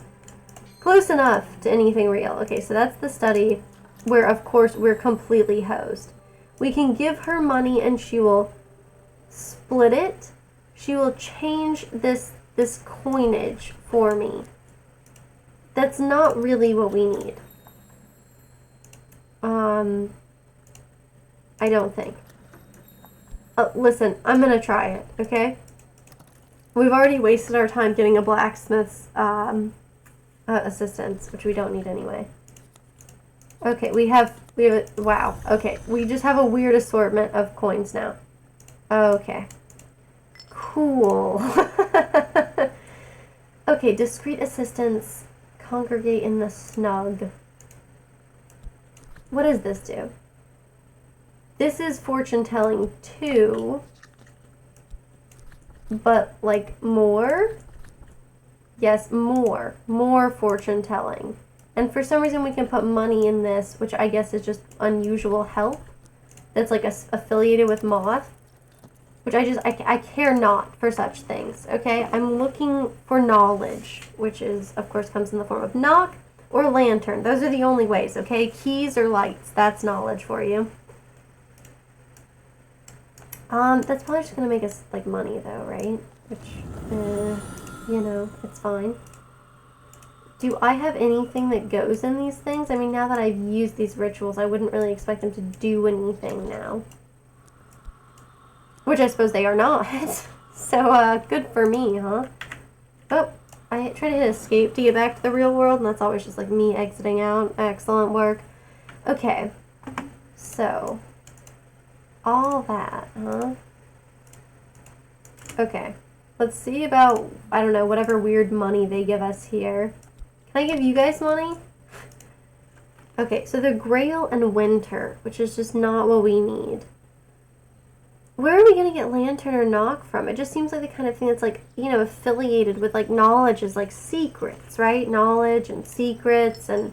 Close enough to anything real. Okay, so that's the study where, of course, we're completely hosed. We can give her money and she will split it. She will change this coinage for me. That's not really what we need. I don't think. Listen, I'm gonna try it, okay? We've already wasted our time getting a blacksmith's assistance, which we don't need anyway. Okay, we have wow, okay. We just have a weird assortment of coins now. Okay. Cool. Okay, discreet assistance. Congregate in the snug. What does this do? This is fortune telling too, but like more? Yes, more fortune telling. And for some reason we can put money in this, which I guess is just unusual help. That's like affiliated with moth. Which I care not for such things, okay? I'm looking for knowledge, which is, of course, comes in the form of knock or lantern. Those are the only ways, okay? Keys or lights, that's knowledge for you. That's probably just gonna make us, like, money, though, right? Which, you know, it's fine. Do I have anything that goes in these things? I mean, now that I've used these rituals, I wouldn't really expect them to do anything now. Which I suppose they are not. So, good for me, huh? Oh, I try to hit escape to get back to the real world, and that's always just like me exiting out. Excellent work. Okay. So, all that, huh? Okay. Let's see about, I don't know, whatever weird money they give us here. Can I give you guys money? Okay, so the Grail and Winter, which is just not what we need. Where are we going to get lantern or knock from? It just seems like the kind of thing that's like, you know, affiliated with like knowledge is like secrets, right? Knowledge and secrets and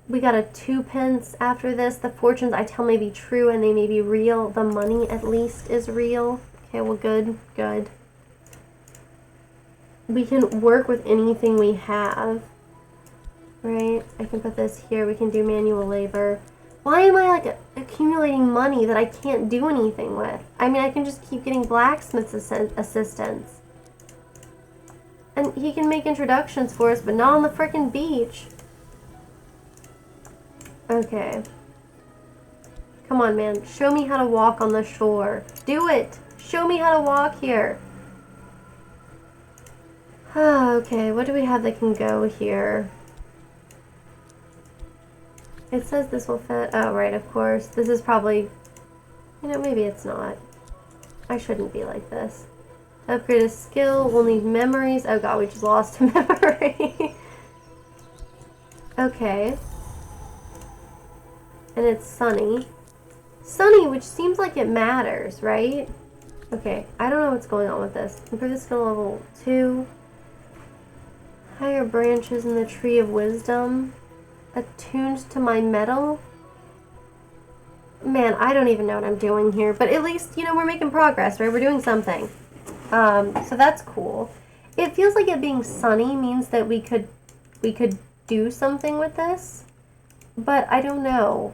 We got a 2 pence after this. The fortunes I tell may be true and they may be real. The money at least is real. Okay, well, good, good. We can work with anything we have. Right? I can put this here. We can do manual labor. Why am I like accumulating money that I can't do anything with? I mean, I can just keep getting blacksmith's assistants. And he can make introductions for us, but not on the frickin' beach. Okay. Come on, man. Show me how to walk on the shore. Do it! Show me how to walk here. Okay, what do we have that can go here? It says this will fit. Oh, right, of course. This is probably... You know, maybe it's not. I shouldn't be like this. Upgrade a skill. We'll need memories. Oh god, we just lost a memory. Okay. And it's sunny. Sunny, which seems like it matters, right? Okay, I don't know what's going on with this. Improve the skill level 2. Higher branches in the tree of wisdom. Attuned to my metal. Man, I don't even know what I'm doing here. But at least, you know, we're making progress, right? We're doing something. So that's cool. It feels like it being sunny means that we could do something with this. But I don't know.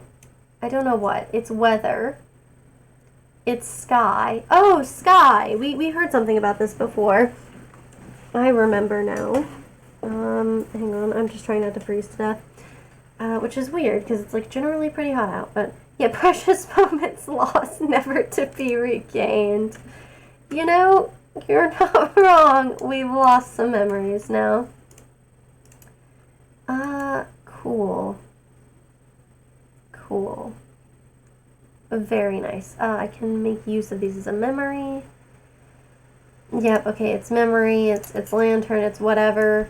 I don't know what. It's weather. It's sky. Oh, sky! We heard something about this before. I remember now. Hang on. I'm just trying not to freeze to death. Which is weird, because it's like generally pretty hot out. But yeah, precious moments lost, never to be regained. You know, you're not wrong. We've lost some memories now. Cool. Cool. Very nice. I can make use of these as a memory. Yep, okay, it's memory, it's lantern, it's whatever.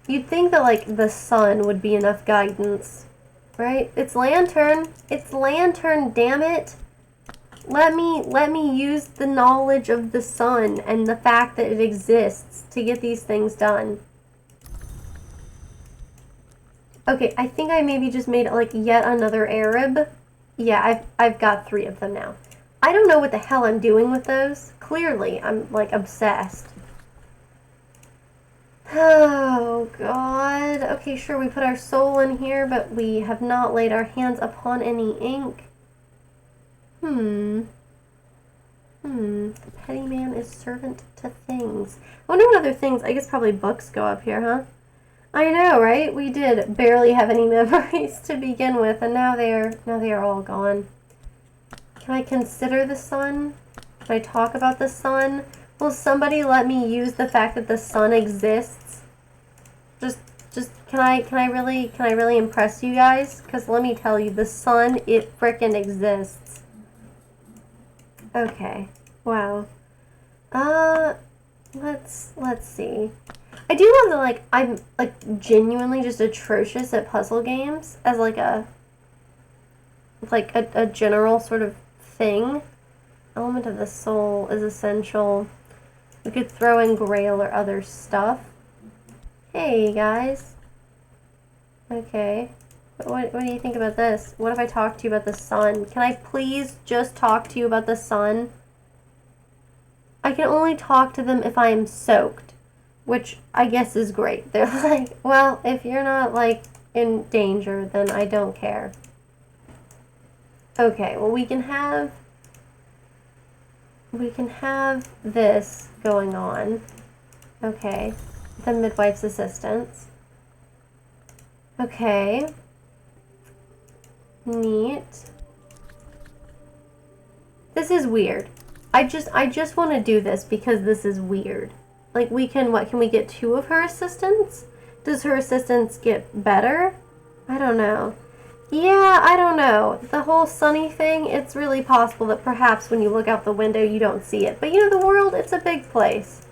You'd think that, like, the sun would be enough guidance, right? It's lantern. It's lantern, damn it. Let me use the knowledge of the sun and the fact that it exists to get these things done. Okay, I think I maybe just made, like, yet another Arab. Yeah, I've got 3 of them now. I don't know what the hell I'm doing with those. Clearly, I'm, like, obsessed. Oh, God. Okay, sure, we put our soul in here, but we have not laid our hands upon any ink. Petty man is servant to things. I wonder what other things... I guess probably books go up here, huh? I know, right? We did barely have any memories to begin with, and now they are all gone. Can I consider the sun? Can I talk about the sun? Will somebody let me use the fact that the sun exists? Just can I really impress you guys? Because let me tell you, the sun, it frickin' exists. Okay. Wow. Let's see. I do love that, like, I'm, like, genuinely just atrocious at puzzle games as, like, a general sort of thing. Element of the soul is essential. We could throw in grail or other stuff. Hey, guys. Okay. What do you think about this? What if I talk to you about the sun? Can I please just talk to you about the sun? I can only talk to them if I am soaked, which I guess is great. They're like, well, if you're not, like, in danger, then I don't care. Okay, well, we can have this going on. Okay, the midwife's assistants. Okay. Neat. This is weird. I just want to do this because this is weird. Like, we can, what, can we get 2 of her assistants? Does her assistants get better? I don't know. Yeah, I don't know. The whole sunny thing, it's really possible that perhaps when you look out the window you don't see it. But you know, the world, it's a big place.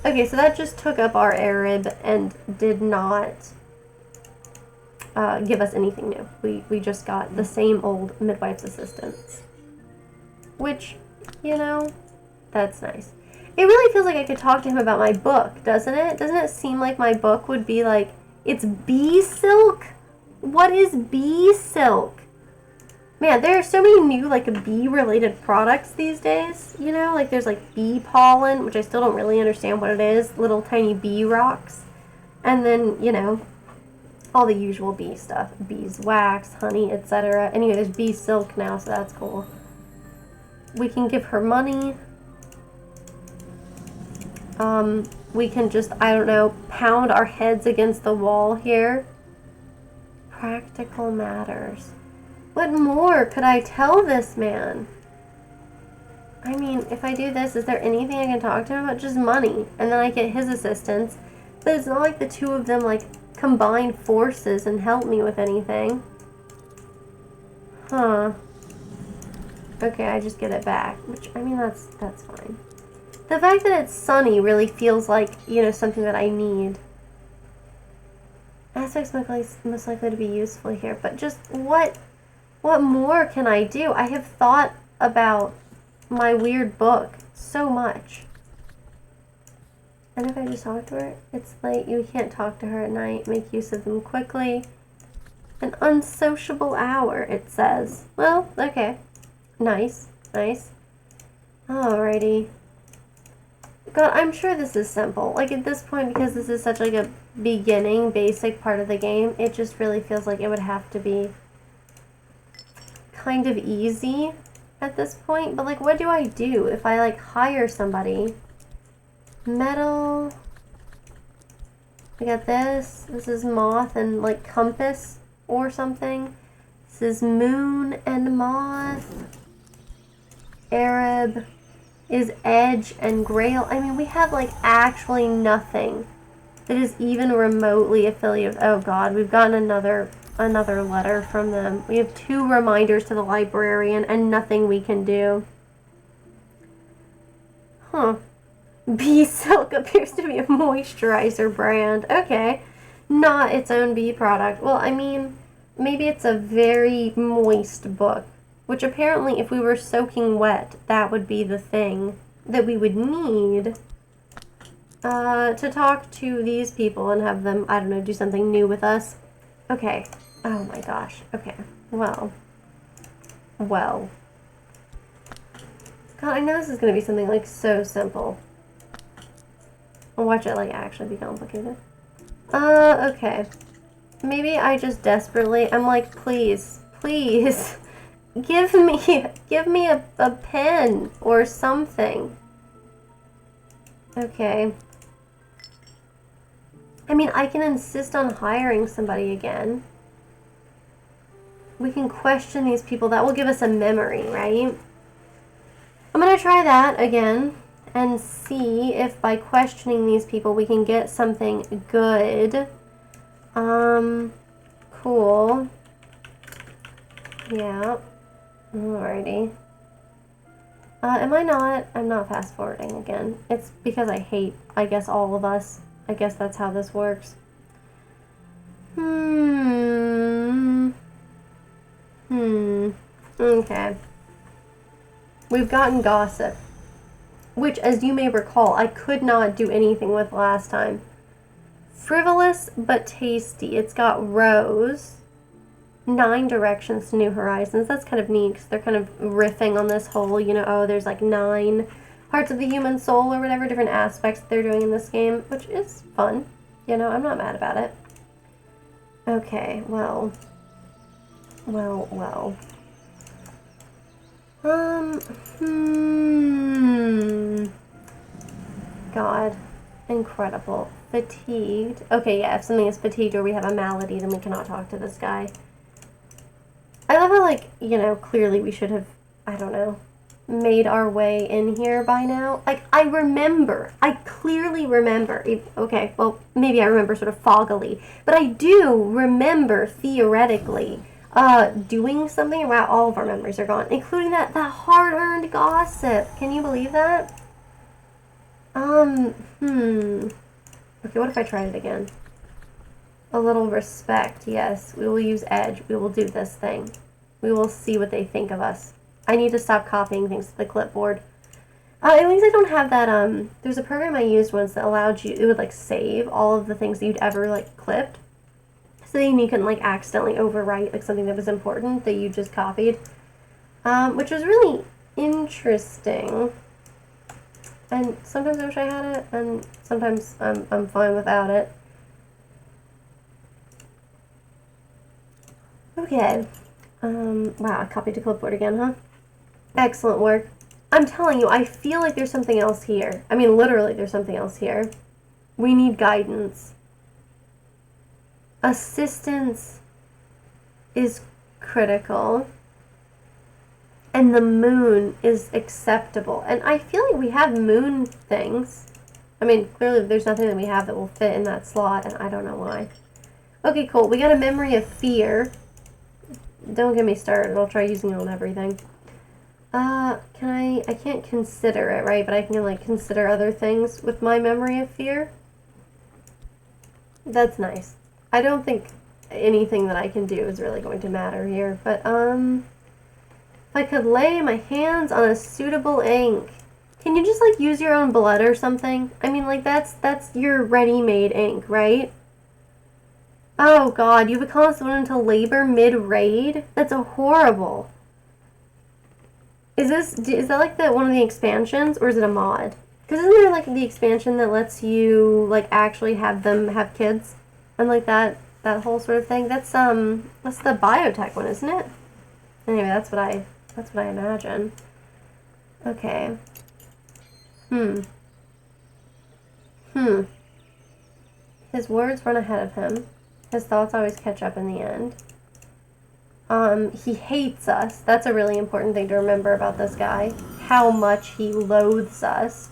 Okay, so that just took up our Arab and did not give us anything new. We just got the same old midwife's assistants. Which, you know, that's nice. It really feels like I could talk to him about my book, doesn't it? Doesn't it seem like my book would be like, it's bee silk? What is bee silk? Man, there are so many new, like, bee-related products these days, you know? Like, there's, like, bee pollen, which I still don't really understand what it is. Little tiny bee rocks. And then, you know, all the usual bee stuff. Beeswax, honey, etc. Anyway, there's bee silk now, so that's cool. We can give her money. We can just, I don't know, pound our heads against the wall here. Practical matters. What more could I tell this man? I mean, if I do this, is there anything I can talk to him about? Just money. And then I get his assistance. But it's not like the two of them, like, combine forces and help me with anything. Huh. Okay, I just get it back. Which, I mean, that's fine. The fact that it's sunny really feels like, you know, something that I need. Aspects most likely to be useful here. But just what more can I do? I have thought about my weird book so much. And if I just talk to her, it's late. You can't talk to her at night. Make use of them quickly. An unsociable hour, it says. Well, okay. Nice. Nice. Alrighty. God, I'm sure this is simple. Like, at this point, because this is such, like, a beginning, basic part of the game, it just really feels like it would have to be kind of easy at this point. But, like, what do I do if I, like, hire somebody? Metal. We got this. This is moth and, like, compass or something. This is moon and moth. Arab is edge and grail. I mean, we have, like, actually nothing that is even remotely affiliated. Oh god, we've gotten another letter from them. We have 2 reminders to the librarian and nothing we can do. Huh. Bee Silk appears to be a moisturizer brand. Okay. Not its own bee product. Well, I mean, maybe it's a very moist book. Which apparently, if we were soaking wet, that would be the thing that we would need to talk to these people and have them, I don't know, do something new with us. Okay. Oh my gosh. Okay. Well. God, I know this is going to be something, like, so simple. I'll watch it, like, actually be complicated. Okay. Maybe I just desperately, I'm like, please. Give me a pen or something. Okay. I mean, I can insist on hiring somebody again. We can question these people. That will give us a memory, right? I'm gonna try that again and see if by questioning these people we can get something good. Cool. Yeah. Alrighty. I'm not fast forwarding again. It's because I hate, I guess, all of us. I guess that's how this works. Okay. We've gotten gossip. Which, as you may recall, I could not do anything with last time. Frivolous but tasty. It's got rose. 9 directions to new horizons. That's kind of neat because they're kind of riffing on this whole, you know, oh, there's like 9 parts of the human soul or whatever, different aspects that they're doing in this game, which is fun. You know, I'm not mad about it. Okay, well. God. Incredible. Fatigued. Okay, yeah, if something is fatigued or we have a malady, then we cannot talk to this guy. I love how, like, you know, clearly we should have, I don't know, made our way in here by now. Like, I clearly remember, okay, well, maybe I remember sort of foggily, but I do remember, theoretically, doing something. Wow, all of our memories are gone, including that hard-earned gossip. Can you believe that? Okay, what if I tried it again? A little respect, yes. We will use edge. We will do this thing. We will see what they think of us. I need to stop copying things to the clipboard. At least I don't have that, there's a program I used once that allowed you, it would, like, save all of the things that you'd ever, like, clipped. So then you can like accidentally overwrite like something that was important that you just copied, which was really interesting. And sometimes I wish I had it, and sometimes I'm fine without it. Okay. Wow, I copied to clipboard again, huh? Excellent work. I'm telling you, I feel like there's something else here. I mean, literally, there's something else here. We need guidance. Assistance is critical. And the moon is acceptable. And I feel like we have moon things. I mean, clearly there's nothing that we have that will fit in that slot, and I don't know why. Okay, cool. We got a memory of fear. Don't get me started. I'll try using it on everything. I can't consider it, right? But I can, like, consider other things with my memory of fear. That's nice. I don't think anything that I can do is really going to matter here. But, if I could lay my hands on a suitable ink. Can you just, like, use your own blood or something? I mean, like, that's your ready-made ink, right? Oh, God, you become someone into labor mid-raid? That's horrible. Is that like one of the expansions, or is it a mod? Because isn't there like the expansion that lets you like actually have them have kids, and like that whole sort of thing? That's the biotech one, isn't it? Anyway, that's what I imagine. Okay. His words run ahead of him. His thoughts always catch up in the end. He hates us. That's a really important thing to remember about this guy. How much he loathes us.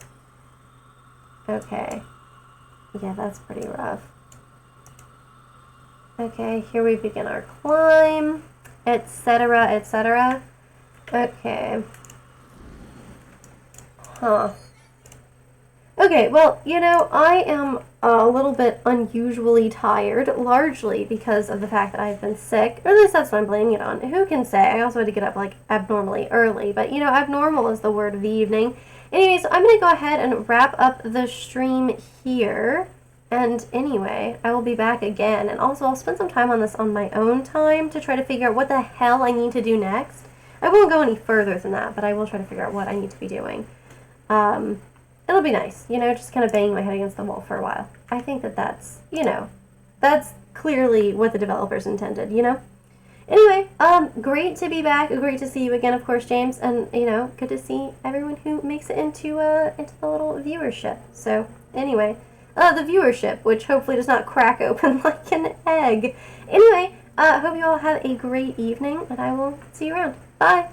Okay. Yeah, that's pretty rough. Okay, here we begin our climb, etc., etc. Okay. Huh. Okay, well, you know, I am a little bit unusually tired, largely because of the fact that I've been sick. Or at least that's what I'm blaming it on. Who can say? I also had to get up, like, abnormally early. But, you know, abnormal is the word of the evening. Anyway, so I'm going to go ahead and wrap up the stream here. And anyway, I will be back again. And also, I'll spend some time on this on my own time to try to figure out what the hell I need to do next. I won't go any further than that, but I will try to figure out what I need to be doing. It'll be nice, you know, just kind of banging my head against the wall for a while. I think that's, you know, that's clearly what the developers intended, you know? Anyway, great to be back. Great to see you again, of course, James. And, you know, good to see everyone who makes it into the little viewership. So, anyway, the viewership, which hopefully does not crack open like an egg. Anyway, hope you all have a great evening, and I will see you around. Bye!